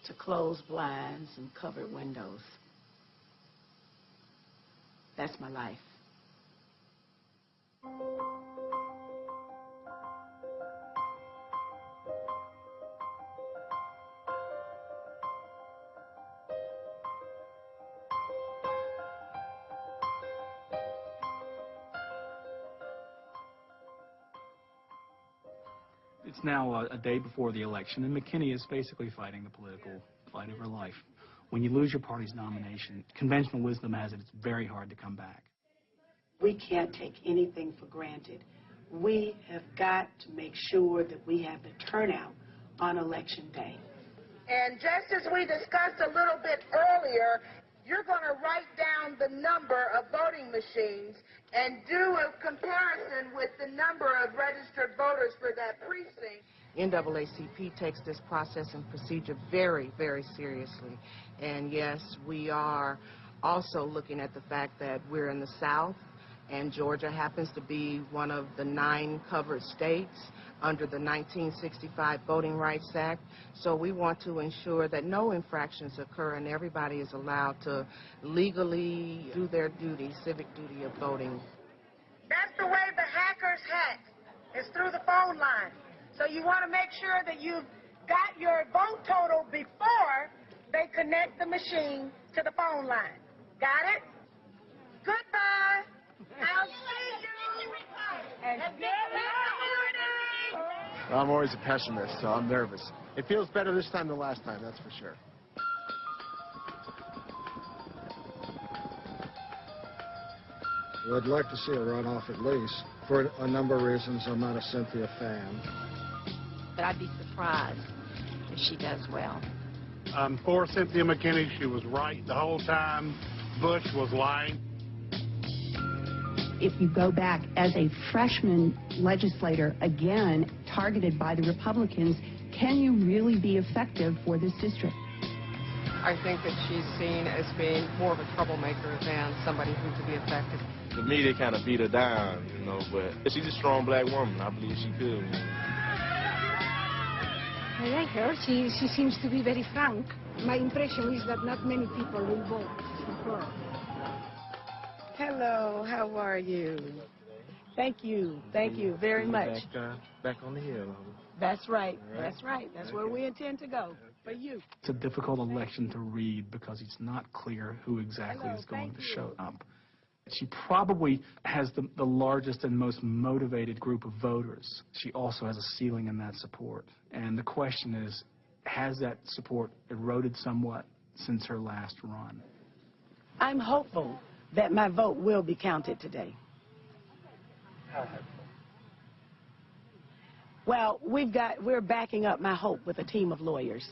to closed blinds and covered windows. That's my life.
It's now a day before the election, and McKinney is basically fighting the political fight of her life. When you lose your party's nomination, conventional wisdom has it, it's very hard to come back.
We can't take anything for granted. We have got to make sure that we have the turnout on Election Day.
And just as we discussed a little bit earlier, you're going to write down the number of voting machines and do a comparison with the number of registered voters for that precinct.
NAACP takes this process and procedure very, very seriously. And yes, we are also looking at the fact that we're in the South, and Georgia happens to be one of the 9 covered states under the 1965 Voting Rights Act. So we want to ensure that no infractions occur and everybody is allowed to legally do their duty, civic duty of voting.
That's the way the hackers hack, is through the phone line. So you want to make sure that you've got your vote total before they connect the machine to the phone line. Got it? Goodbye. I'll see you. And
I'm always a pessimist, so I'm nervous. It feels better this time than last time, that's for sure.
I'd like to see a runoff at least. For a number of reasons, I'm not a Cynthia fan.
But I'd be surprised if she does well.
For Cynthia McKinney, she was right the whole time. Bush was lying.
If you go back as a freshman legislator, again, targeted by the Republicans, can you really be effective for this district?
I think that she's seen as being more of a troublemaker than somebody who could be effective.
To me, they kind of beat her down, you know, but she's a strong black woman. I believe she could.
I like her. She seems to be very frank. My impression is that not many people will vote for her.
Hello, how are you?
Thank you very much.
Back on the hill.
That's right. That's right. That's where we intend to go, for you.
It's a difficult election to read because it's not clear who exactly is going to show up. She probably has the largest and most motivated group of voters. She also has a ceiling in that support. And the question is, has that support eroded somewhat since her last run?
I'm hopeful that my vote will be counted today. Well, we're backing up my hope with a team of lawyers.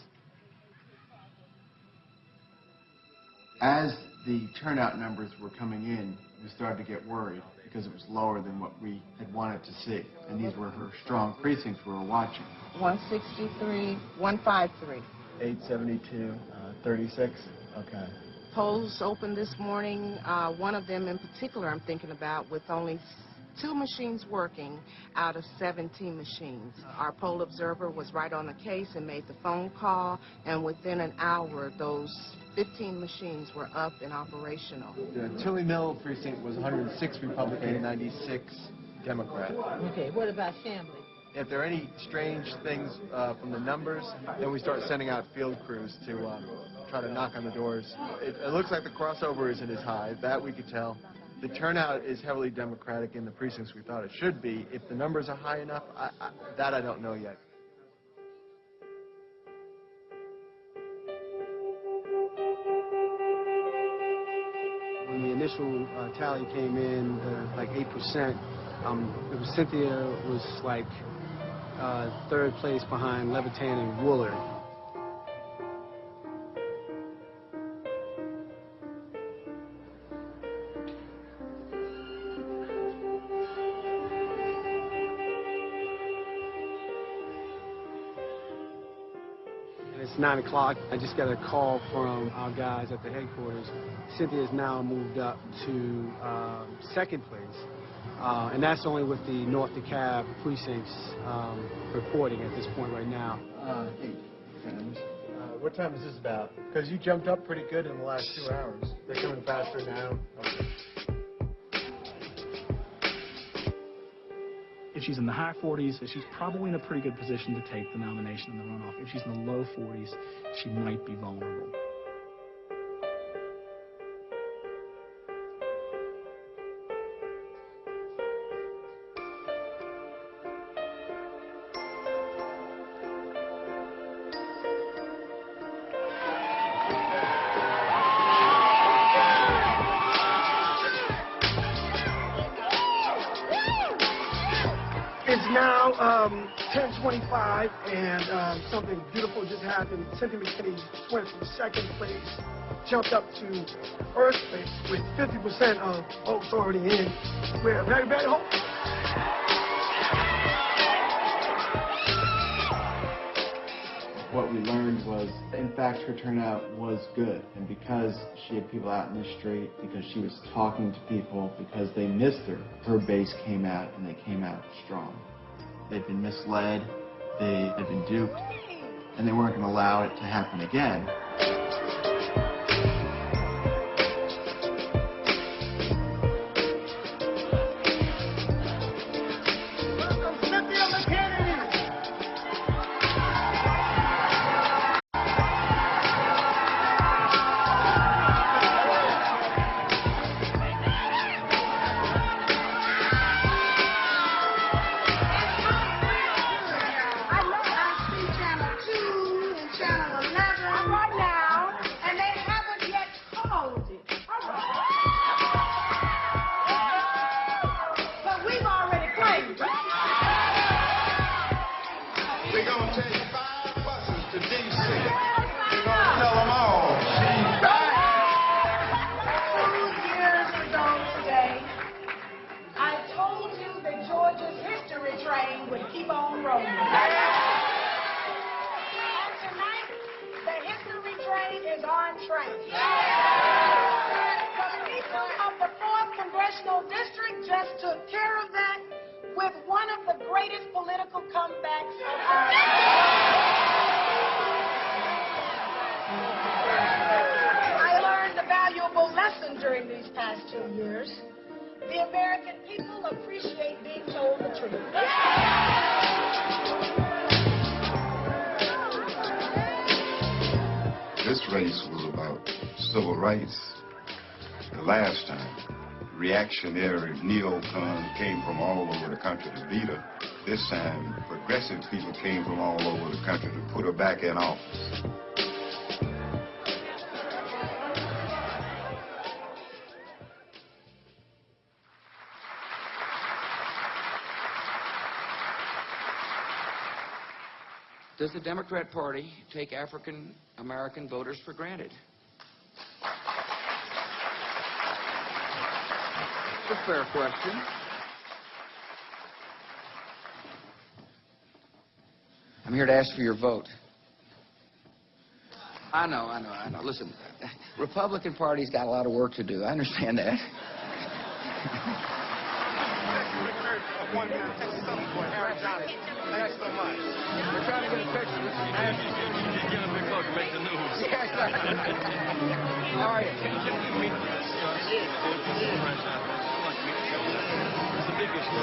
As the turnout numbers were coming in, we started to get worried because it was lower than what we had wanted to see. And these were her strong precincts we were watching.
163, 153.
872, 36. Okay.
Polls opened this morning. One of them in particular I'm thinking about, with only 2 machines working out of 17 machines. Our poll observer was right on the case and made the phone call, and within an hour those 15 machines were up and operational.
The Tilly Mill precinct was 106 Republican and 96 Democrat.
Okay, what about Chambly?
If there are any strange things from the numbers, then we start sending out field crews to try to knock on the doors. It looks like the crossover isn't as high. That we could tell. The turnout is heavily Democratic in the precincts we thought it should be. If the numbers are high enough, that I don't know yet.
When the initial tally came in, like 8%, it was Cynthia was like 3rd place behind Levitan and Woolard.
It's 9 o'clock. I just got a call from our guys at the headquarters. Cynthia has now moved up to second place. And that's only with the North DeKalb precincts reporting at this point right now.
Hey, friends. What time is this about? Because you jumped up pretty good in the last 2 hours. They're coming faster now. Okay.
If she's in the high 40s, she's probably in a pretty good position to take the nomination in the runoff. If she's in the low 40s, she might be vulnerable.
It's now 10:25, and something beautiful just happened. Cynthia McKinney went from second place, jumped up to first place with 50% of votes already in. We're very, very hopeful.
What we learned was, in fact, her turnout was good. And because she had people out in the street, because she was talking to people, because they missed her base came out, and they came out strong. They'd been misled, they had been duped, and they weren't going to allow it to happen again.
We're going to take 5 buses to D.C. We're going to tell them all she's back.
2 years ago today, I told you that Georgia's history train would keep on rolling. And tonight, the history train is on track. The people of the 4th Congressional District just took care of that with one of the greatest political comebacks of our time. I learned a valuable lesson during these past 2 years. The American people appreciate being told the truth.
This race was about civil rights. The last time, reactionary neocons came from all over the country to beat her. This time, progressive people came from all over the country to put her back in office.
Does the Democrat Party take African American voters for granted? It's a fair question. I'm here to ask for your vote. I know. Listen, Republican Party's got a lot of work to do. I understand that.
Thanks so much. We're trying to get a picture. You get a big look to make the news.
Yes. How are you?
Can we meet this? It's a big issue.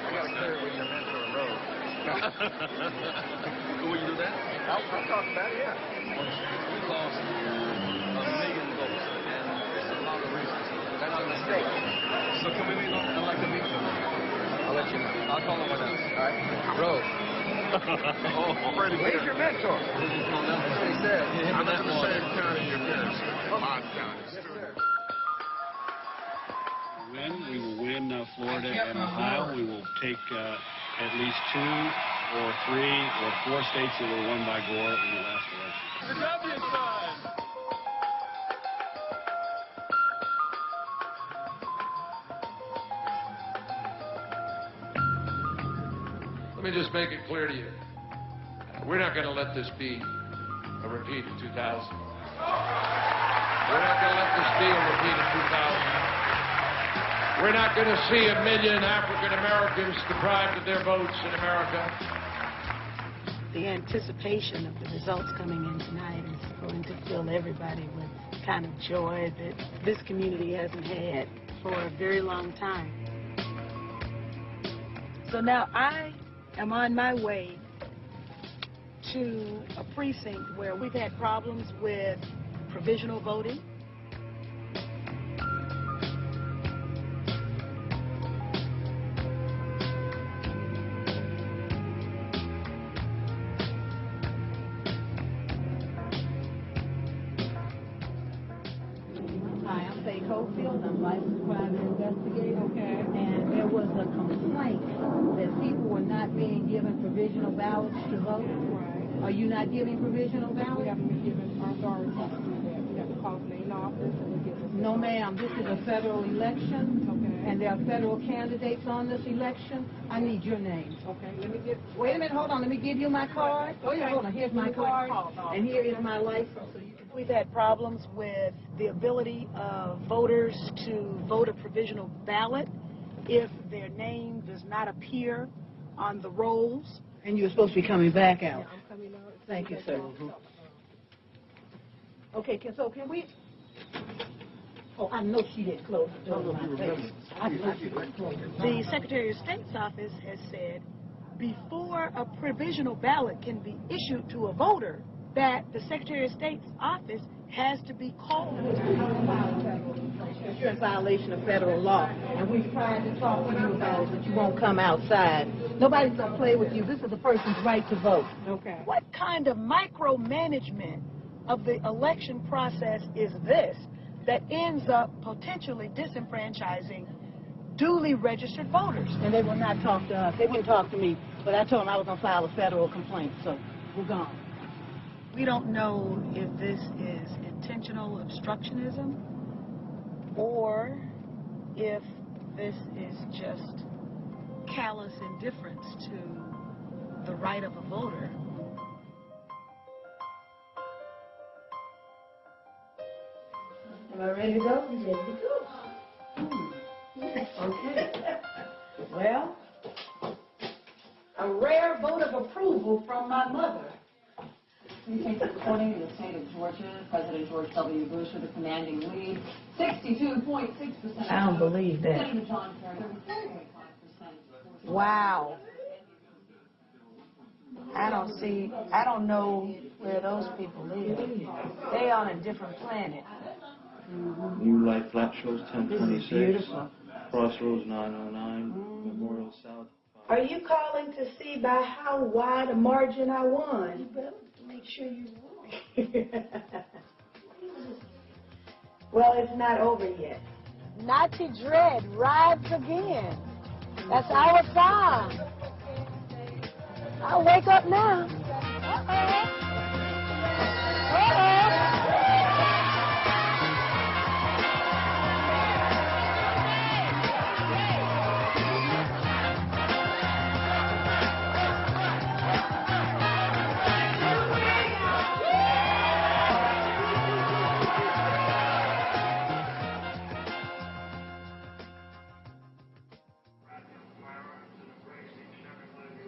I got to clear it with your mentor, Rose. Will you do that? I'll talk about it, yeah. We lost 1 million votes, and it's a lot of reasons. That's a mistake. So can we meet on? I'd like to meet them. I'll let you know. I'll call him one else. All right? Rose. Where's your mentor? That's what he said. I'm in the same county you're in. Odd County.
We will win Florida and Ohio. We will take at least 2 or 3 or 4 states that were won by Gore in the last election.
The W sign.
Let me just make it clear to you. We're not going to let this be
a repeat of 2000. We're not going to let this be a repeat of 2000. We're not going to see 1 million African Americans deprived of their votes in America.
The anticipation of the results coming in tonight is going to fill everybody with kind of joy that this community hasn't had for a very long time. So now I am on my way to a precinct where we've had problems with provisional voting.
I'm licensed private investigator. Okay. And there was a complaint that people were not being given provisional ballots to vote. Right. Are you not giving provisional ballots? We haven't been given our authority to do that. We have to call the main office and we give us. No, ma'am. This is a federal election. Okay. And there are federal candidates on this election. I need your names. Okay. Let me get. Wait a minute. Hold on. Let me give you my card. Oh, yeah. Hold on. Here's my card. And here is my license.
We've had problems with the ability of voters to vote a provisional ballot if their name does not appear on the rolls.
And you're supposed to be coming back out.
Yeah, I'm coming out.
Thank you, sir. Okay, so can we... Oh, I know she didn't close the door in my face. I know she didn't close it.
The Secretary of State's office has said before a provisional ballot can be issued to a voter, that the Secretary of State's office has to be called.
You're in violation of federal law, and we've tried to talk to you about it, but you won't come outside. Nobody's going to play with you. This is the person's right to vote.
Okay. What kind of micromanagement of the election process is this that ends up potentially disenfranchising duly registered voters?
And they will not talk to us. They wouldn't talk to me, but I told them I was going to file a federal complaint, so we're gone.
We don't know if this is intentional obstructionism or if this is just callous indifference to the right of a voter.
Am I ready to go? Ready to go. Okay. Well, a rare vote of approval from my mother.
According to the state of Georgia, President George W. Bush with a commanding lead, 62.6%.
I don't believe that.
Senator John Kerry, 35%.
Wow. I don't know where those people live. They on a different planet.
New Light Flat Shows 1026.
This is beautiful.
Crossroads 909, Memorial South.
Are you calling to see by how wide a margin I won? You better make sure you won. Well, it's not over yet.
Nazi dread rides again. That's our song. I'll wake up now.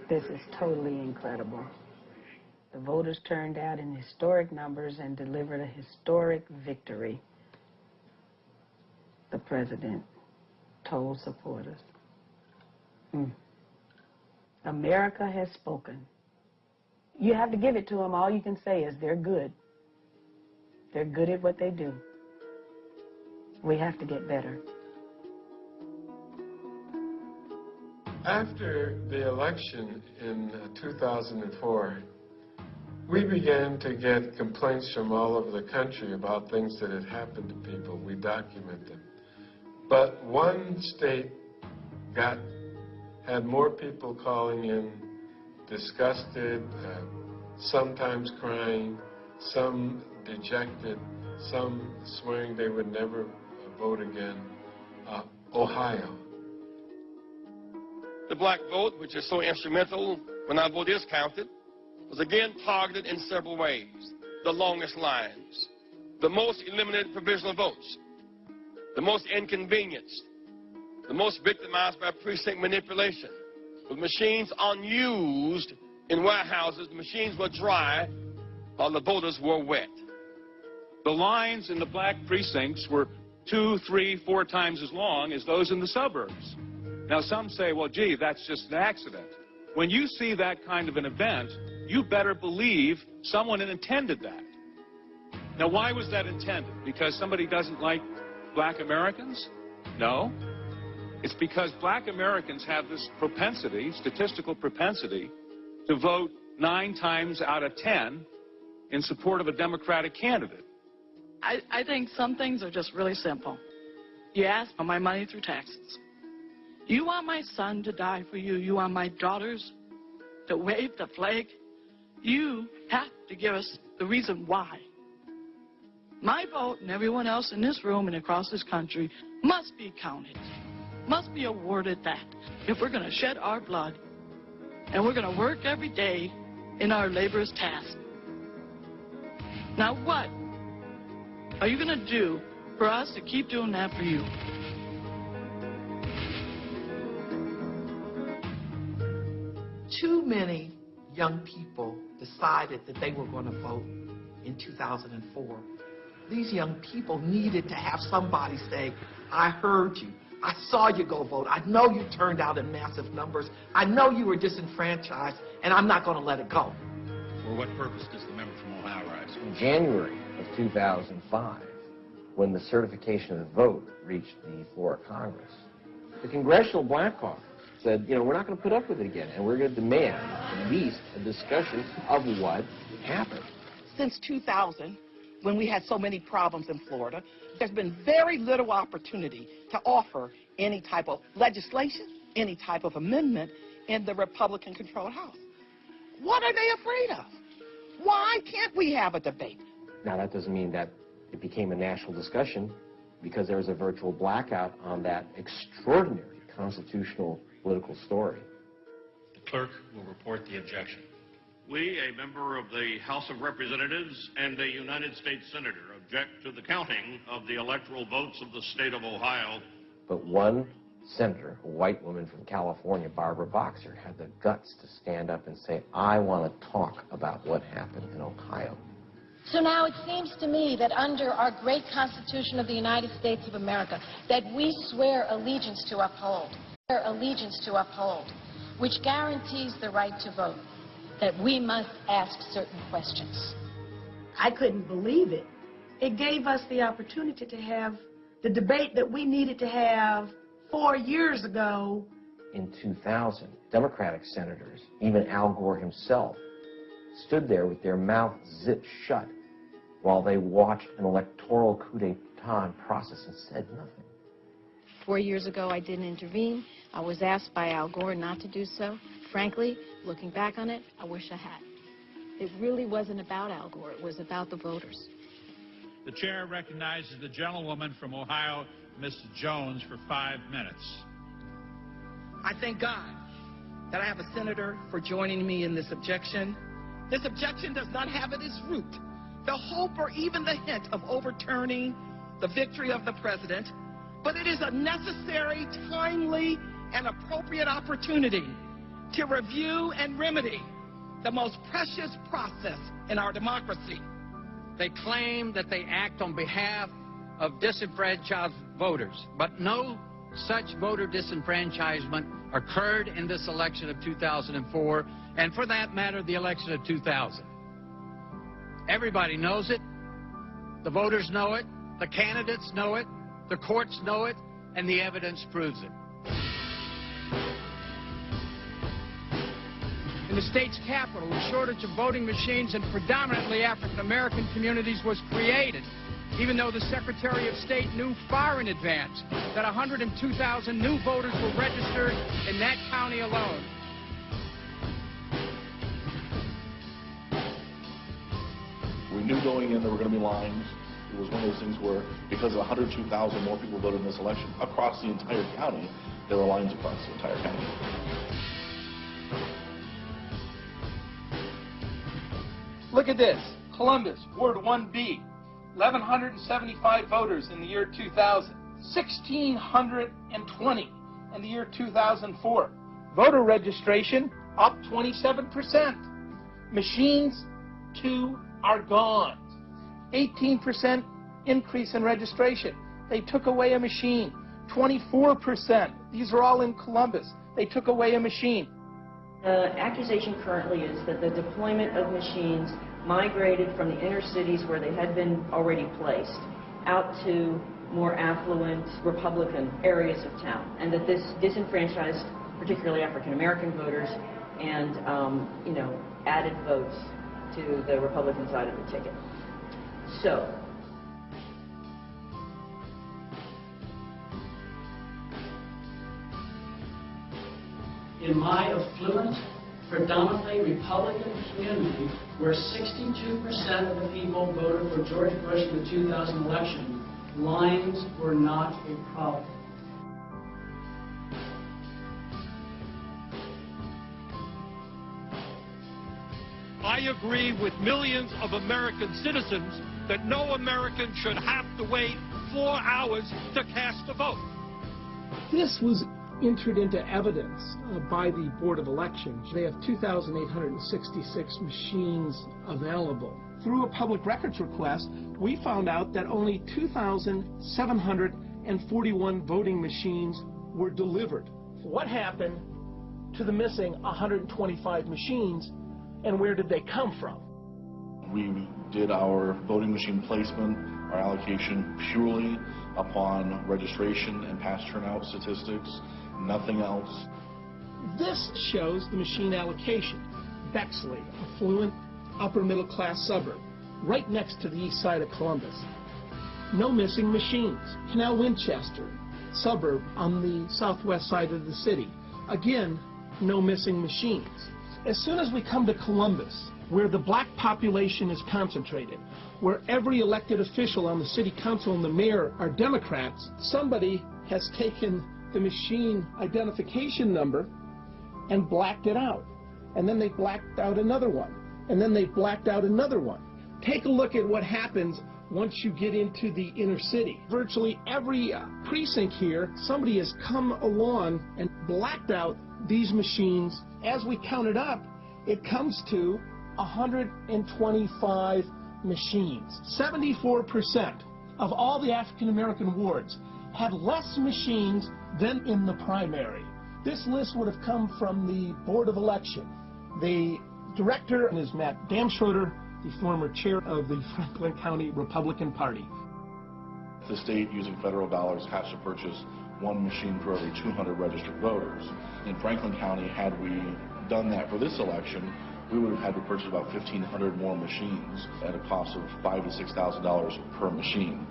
This is totally incredible. The voters turned out in historic numbers and delivered a historic victory. The president told supporters. America has spoken. You have to give it to them. All you can say is they're good. They're good at what they do. We have to get better.
After the election in 2004, we began to get complaints from all over the country about things that had happened to people. We document them. But one state had more people calling in, disgusted, sometimes crying, some dejected, some swearing they would never vote again. Ohio.
The black vote, which is so instrumental when our vote is counted, was again targeted in several ways.
the longest lines, the most eliminated provisional votes, the most inconvenienced, the most victimized by precinct manipulation. With machines unused in warehouses, the machines were dry while the voters were wet.
The lines in the black precincts were 2, 3, 4 times as long as those in the suburbs. Now, some say, well, gee, that's just an accident. When you see that kind of an event, you better believe someone intended that. Now, why was that intended? Because somebody doesn't like black Americans? No. It's because black Americans have this propensity, statistical propensity, to vote 9 times out of 10 in support of a Democratic candidate.
I think some things are just really simple. You ask for my money through taxes. You want my son to die for you. You want my daughters to wave the flag. You have to give us the reason why. My vote and everyone else in this room and across this country must be counted, must be awarded that. If we're going to shed our blood and we're going to work every day in our laborious task. Now what are you going to do for us to keep doing that for you?
Too many young people decided that they were going to vote in 2004. These young people needed to have somebody say, I heard you. I saw you go vote. I know you turned out in massive numbers. I know you were disenfranchised, and I'm not going to let it go.
For what purpose does the member from Ohio rise?
In January of 2005, when the certification of the vote reached the floor of Congress, the Congressional Black Caucus said, you know, we're not going to put up with it again, and we're going to demand at least a discussion of what happened.
Since 2000, when we had so many problems in Florida, there's been very little opportunity to offer any type of legislation, any type of amendment in the Republican-controlled House. What are they afraid of? Why can't we have a debate?
Now, that doesn't mean that it became a national discussion, because there was a virtual blackout on that extraordinary constitutional political story.
The clerk will report the objection.
We, a member of the House of Representatives and a United States Senator, object to the counting of the electoral votes of the state of Ohio.
But one senator, a white woman from California, Barbara Boxer, had the guts to stand up and say, I want to talk about what happened in Ohio.
So now it seems to me that under our great Constitution of the United States of America, that we swear allegiance to uphold, which guarantees the right to vote, that we must ask certain questions.
I couldn't believe it. It gave us the opportunity to have the debate that we needed to have 4 years ago.
In 2000, Democratic senators, even Al Gore himself, stood there with their mouths zipped shut while they watched an electoral coup d'etat in process and said nothing.
4 years ago, I didn't intervene. I was asked by Al Gore not to do so. Frankly, looking back on it, I wish I had. It really wasn't about Al Gore. It was about the voters.
The chair recognizes the gentlewoman from Ohio, Ms. Jones, for 5 minutes.
I thank God that I have a senator for joining me in this objection. This objection does not have at its root the hope or even the hint of overturning the victory of the president, but it is a necessary, timely, and appropriate opportunity to review and remedy the most precious process in our democracy.
They claim that they act on behalf of disenfranchised voters, but no such voter disenfranchisement occurred in this election of 2004, and for that matter, the election of 2000. Everybody knows it. The voters know it. The candidates know it. The courts know it. And the evidence proves it.
In the state's capital, a shortage of voting machines in predominantly African-American communities was created, even though the Secretary of State knew far in advance that 102,000 new voters were registered in that county alone.
We knew going in there were going to be lines. It was one of those things where, because of 102,000 more people voted in this election across the entire county, there were lines across the entire county.
Look at this.
Columbus, Ward 1B, 1,175 voters in the year 2000, 1,620 in the year 2004. Voter registration up 27%. Machines, 2 are gone. 18% increase in registration. They took away a machine. 24%. These are all in Columbus. They took away a machine.
The accusation currently is that the deployment of machines migrated from the inner cities where they had been already placed out to more affluent Republican areas of town, and that this disenfranchised particularly African American voters and added votes to the Republican side of the ticket. So
in my affluent, predominantly Republican community, where 62% of the people voted for George Bush in the 2000 election, lines were not a problem.
I agree with millions of American citizens that no American should have to wait 4 hours to cast a vote.
This was entered into evidence by the Board of Elections. They have 2,866 machines available. Through a public records request, we found out that only 2,741 voting machines were delivered. What happened to the missing 125 machines, and where did they come from?
We did our voting machine placement, our allocation purely upon registration and past turnout statistics, nothing else.
This shows the machine allocation. Bexley, affluent, upper middle class suburb, right next to the east side of Columbus. No missing machines. Canal Winchester, suburb on the southwest side of the city. Again, no missing machines. As soon as we come to Columbus, where the black population is concentrated, where every elected official on the city council and the mayor are Democrats, somebody has taken the machine identification number and blacked it out. And then they blacked out another one. And then they blacked out another one. Take a look at what happens once you get into the inner city. Virtually every precinct here, somebody has come along and blacked out these machines. As we count it up, it comes to 125 machines. 74% of all the African American wards had less machines than in the primary. This list would have come from the Board of Election. The director is Matt Damschroeder, the former chair of the Franklin County Republican Party.
The state, using federal dollars, has to purchase one machine for every 200 registered voters. In Franklin County, had we done that for this election, we would have had to purchase about 1,500 more machines at a cost of $5,000 to $6,000 per machine.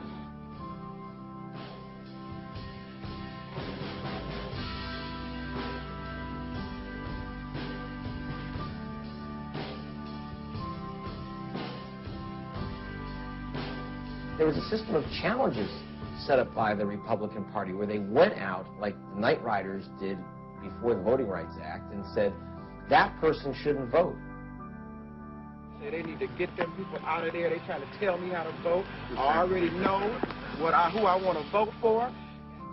There was a system of challenges set up by the Republican Party where they went out, like the Night Riders did before the Voting Rights Act, and said, that person shouldn't vote.
They need to get them people out of there. They trying to tell me how to vote. I already know who I want to vote for.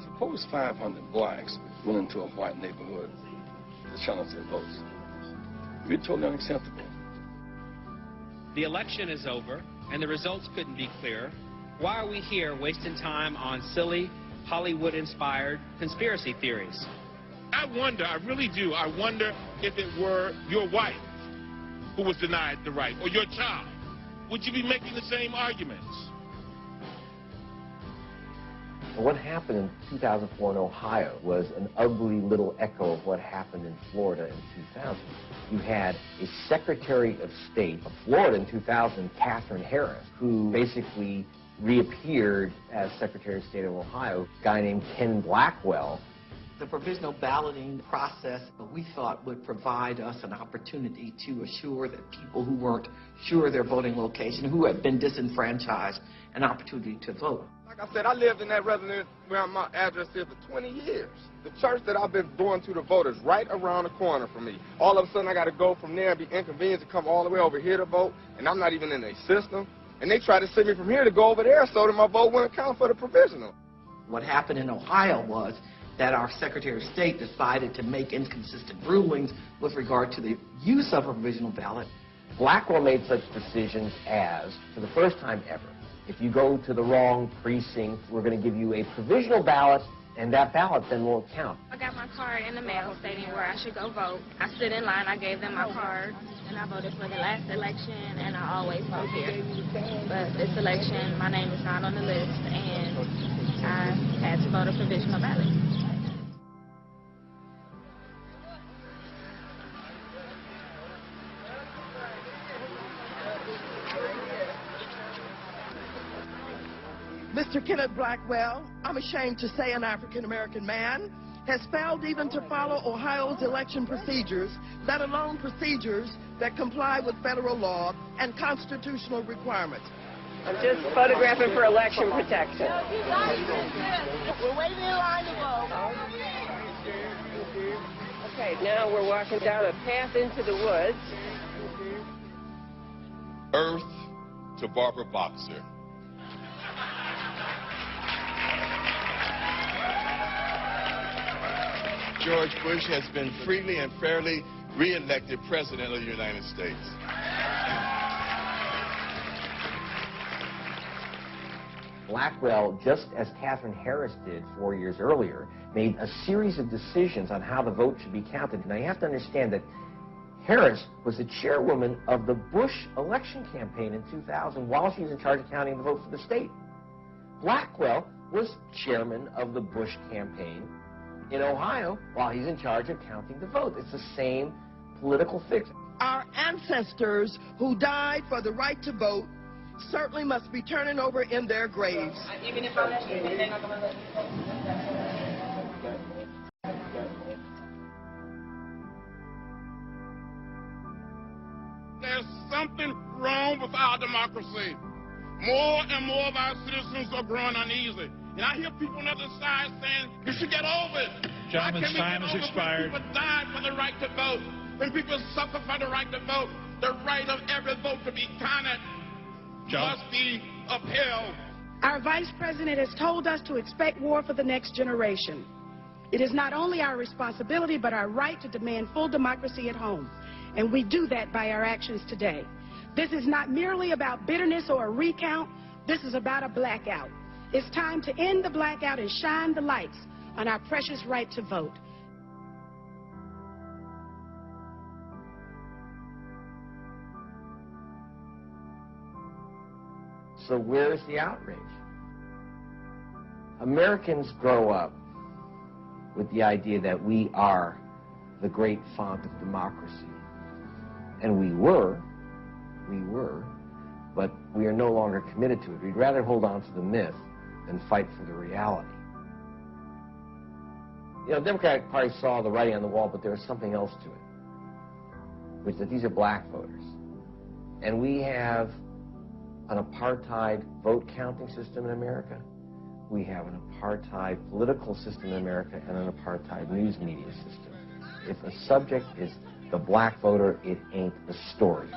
Suppose 500 blacks went into a white neighborhood to challenge their votes. It'd be totally unacceptable.
The election is over, and the results couldn't be clearer. Why are we here wasting time on silly, Hollywood-inspired conspiracy theories?
I wonder, I really do, I wonder if it were your wife who was denied the right, or your child. Would you be making the same arguments?
What happened in 2004 in Ohio was an ugly little echo of what happened in Florida in 2000. You had a Secretary of State of Florida in 2000, Katherine Harris, who basically reappeared as Secretary of State of Ohio, a guy named Ken Blackwell,
The provisional balloting process, we thought, would provide us an opportunity to assure that people who weren't sure of their voting location, who had been disenfranchised, an opportunity to vote.
Like I said, I lived in that residence where my address is for 20 years. The church that I've been going to vote is right around the corner from me. All of a sudden, I got to go from there and be inconvenienced to come all the way over here to vote, and I'm not even in their system. And they try to send me from here to go over there so that my vote wouldn't count for the provisional.
What happened in Ohio was that our Secretary of State decided to make inconsistent rulings with regard to the use of a provisional ballot.
Blackwell made such decisions as, for the first time ever, if you go to the wrong precinct, we're going to give you a provisional ballot, and that ballot then won't count.
I got my card in the mail stating where I should go vote. I stood in line, I gave them my card, and I voted for the last election, and I always vote here. But this election, my name is not on the list, and I had to vote a provisional ballot.
Mr. Kenneth Blackwell, I'm ashamed to say an African-American man, has failed even to follow Ohio's election procedures, let alone procedures that comply with federal law and constitutional requirements.
I'm just photographing for election protection.
We're waiting in line to vote.
Okay, now we're walking down a path into the woods.
Earth to Barbara Boxer. George Bush has been freely and fairly re-elected President of the United States.
Blackwell, just as Katherine Harris did 4 years earlier, made a series of decisions on how the vote should be counted. Now, you have to understand that Harris was the chairwoman of the Bush election campaign in 2000 while she was in charge of counting the vote for the state. Blackwell was chairman of the Bush campaign in Ohio while he's in charge of counting the vote. It's the same political fix.
Our ancestors who died for the right to vote certainly must be turning over in their graves.
There's something wrong with our democracy. More and more of our citizens are growing uneasy. And I hear people on the other side saying, you should get over it.
Gentleman's time has expired.
When people die for the right to vote, when people suffer for the right to vote, the right of every vote to be counted must be upheld.
Our Vice President has told us to expect war for the next generation. It is not only our responsibility, but our right to demand full democracy at home. And we do that by our actions today. This is not merely about bitterness or a recount. This is about a blackout. It's time to end the blackout and shine the lights on our precious right to vote.
So where's the outrage? Americans grow up with the idea that we are the great font of democracy. And we were, but we are no longer committed to it. We'd rather hold on to the myth than fight for the reality. You know, the Democratic Party saw the writing on the wall, but there was something else to it, which is that these are black voters. And we have an apartheid vote counting system in America. We have an apartheid political system in America and an apartheid news media system. If a subject is the black voter, it ain't the story.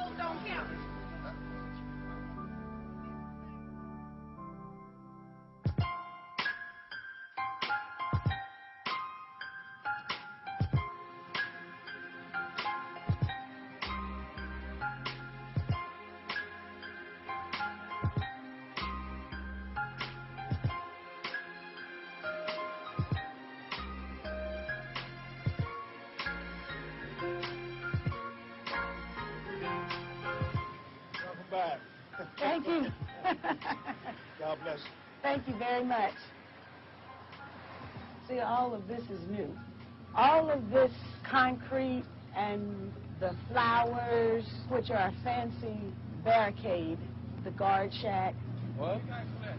Thank you.
God bless you.
Thank you very much. See, all of this is new. All of this concrete and the flowers, which are a fancy barricade, the guard shack.
What? You guys with?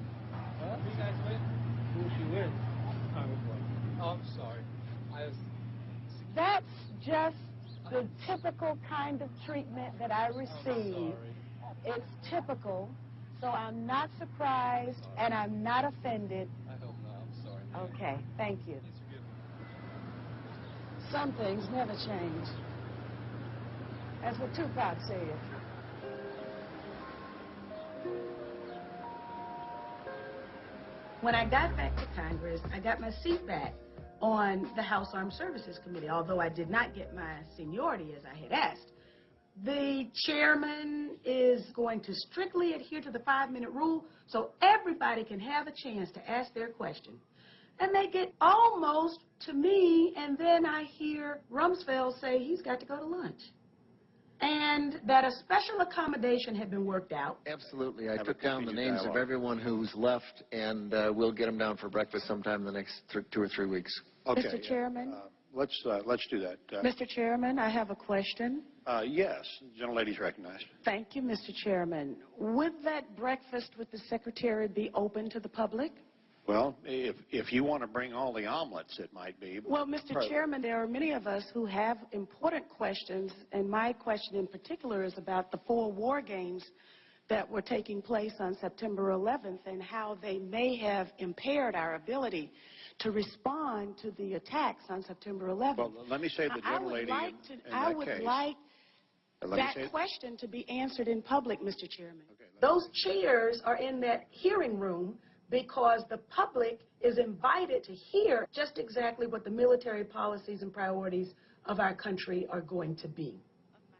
Huh? You guys with? Who's you with? Congresswoman. Oh, I'm sorry.
That's just the typical kind of treatment that I receive. It's typical, so I'm not surprised and I'm not offended.
I hope not. I'm sorry.
Okay, thank you. Some things never change. That's what Tupac said. When I got back to Congress, I got my seat back on the House Armed Services Committee, although I did not get my seniority as I had asked. The chairman is going to strictly adhere to the 5-minute rule so everybody can have a chance to ask their question. And they get almost to me, and then I hear Rumsfeld say he's got to go to lunch. And that a special accommodation had been worked out.
Absolutely. I took down the names of everyone who's left, and we'll get them down for breakfast sometime in the next 2 or 3 weeks.
Okay.
Mr. Chairman?
Let's do that.
Mr. Chairman, I have a question.
Yes. The gentlelady's recognized.
Thank you, Mr. Chairman. Would that breakfast with the Secretary be open to the public?
Well, if you want to bring all the omelets, it might be.
Well, Mr. Chairman, there are many of us who have important questions, and my question in particular is about the 4 war games that were taking place on September 11th and how they may have impaired our ability to respond to the attacks on September 11th.
Well, let me say the gentlelady
I would like that question to be answered in public, Mr. Chairman. Those chairs are in that hearing room because the public is invited to hear just exactly what the military policies and priorities of our country are going to be.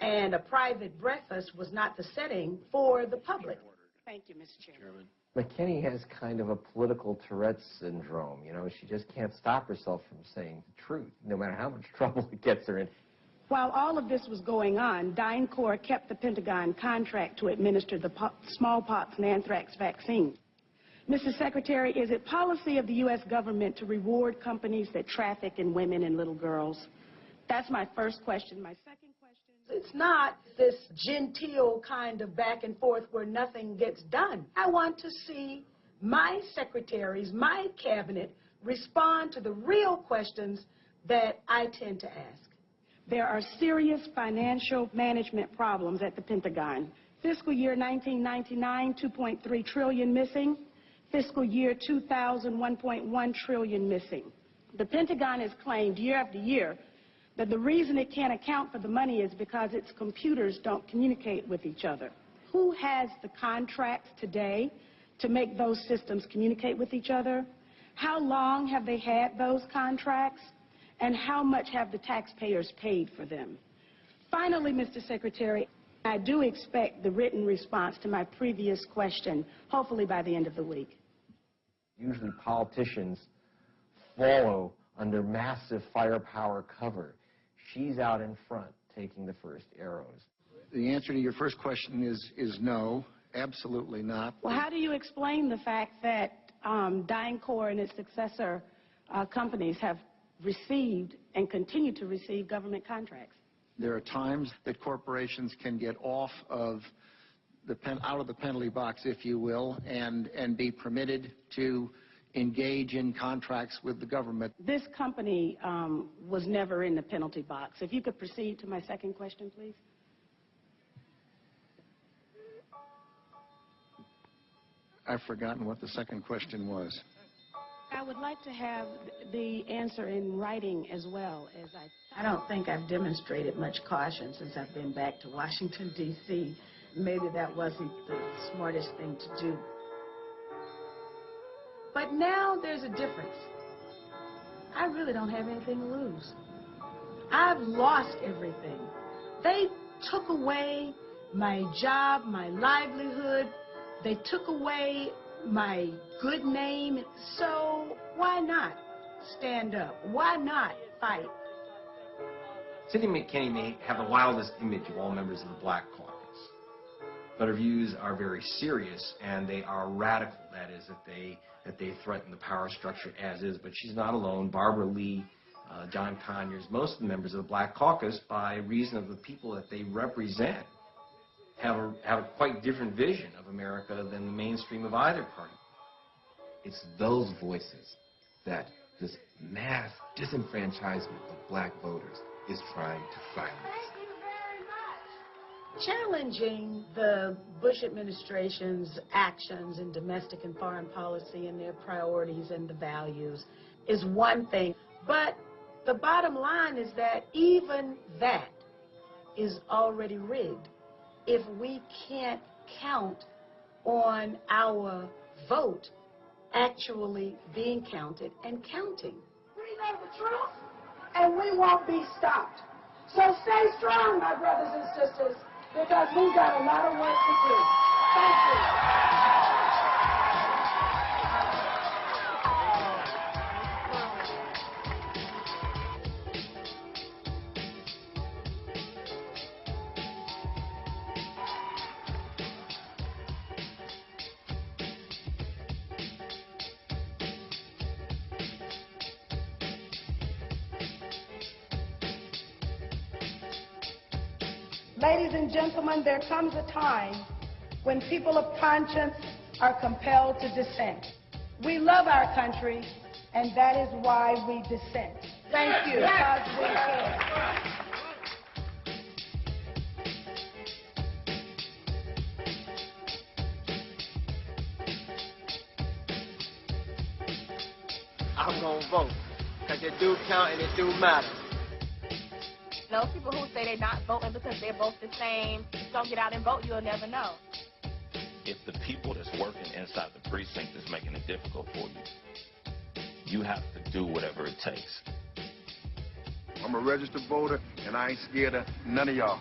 And a private breakfast was not the setting for the public. Thank you, Mr. Chairman.
McKinney has kind of a political Tourette's syndrome. You know, she just can't stop herself from saying the truth, no matter how much trouble it gets her in.
While all of this was going on, DynCorp kept the Pentagon contract to administer the smallpox and anthrax vaccine. Mr. Secretary, is it policy of the U.S. government to reward companies that traffic in women and little girls? That's my first question. My second question, it's not this genteel kind of back and forth where nothing gets done. I want to see my secretaries, my cabinet, respond to the real questions that I tend to ask. There are serious financial management problems at the Pentagon. Fiscal year 1999, $2.3 trillion missing. Fiscal year 2000, $1.1 trillion missing. The Pentagon has claimed year after year that the reason it can't account for the money is because its computers don't communicate with each other. Who has the contracts today to make those systems communicate with each other? How long have they had those contracts? And how much have the taxpayers paid for them? Finally, Mr. Secretary, I do expect the written response to my previous question, hopefully by the end of the week.
Usually politicians follow under massive firepower cover. She's out in front taking the first arrows.
The answer to your first question is no, absolutely not.
Well, how do you explain the fact that DynCorp and its successor companies have received and continue to receive government contracts?
There are times that corporations can get off of out of the penalty box, if you will, and be permitted to engage in contracts with the government.
This company was never in the penalty box. If you could proceed to my second question, please.
I've forgotten what the second question was.
I would like to have the answer in writing as well. I don't think I've demonstrated much caution since I've been back to Washington, D.C. Maybe that wasn't the smartest thing to do. But now there's a difference. I really don't have anything to lose. I've lost everything. They took away my job, my livelihood. They took away my good name. So why not stand up? Why not fight?
Cindy McKinney may have the wildest image of all members of the Black Caucus, but her views are very serious, and they are radical. That is, that they threaten the power structure as is. But she's not alone. Barbara Lee, John Conyers, most of the members of the Black Caucus, by reason of the people that they represent, have a quite different vision of America than the mainstream of either party. It's those voices that this mass disenfranchisement of black voters is trying to silence.
Challenging the Bush administration's actions in domestic and foreign policy and their priorities and the values is one thing, but the bottom line is that even that is already rigged. If we can't count on our vote actually being counted and counting.
We know the truth, and we won't be stopped. So stay strong, my brothers and sisters, because we've got a lot of work to do. Thank you. Ladies and gentlemen, there comes a time when people of conscience are compelled to dissent. We love our country, and that is why we dissent. Thank you. Because we care.
I'm going to vote, because it do count and it do matter.
Those people who say they're not voting because they're both the same, don't get out and vote, you'll never know.
If the people that's working inside the precinct is making it difficult for you, you have to do whatever it takes.
I'm a registered voter, and I ain't scared of none of y'all.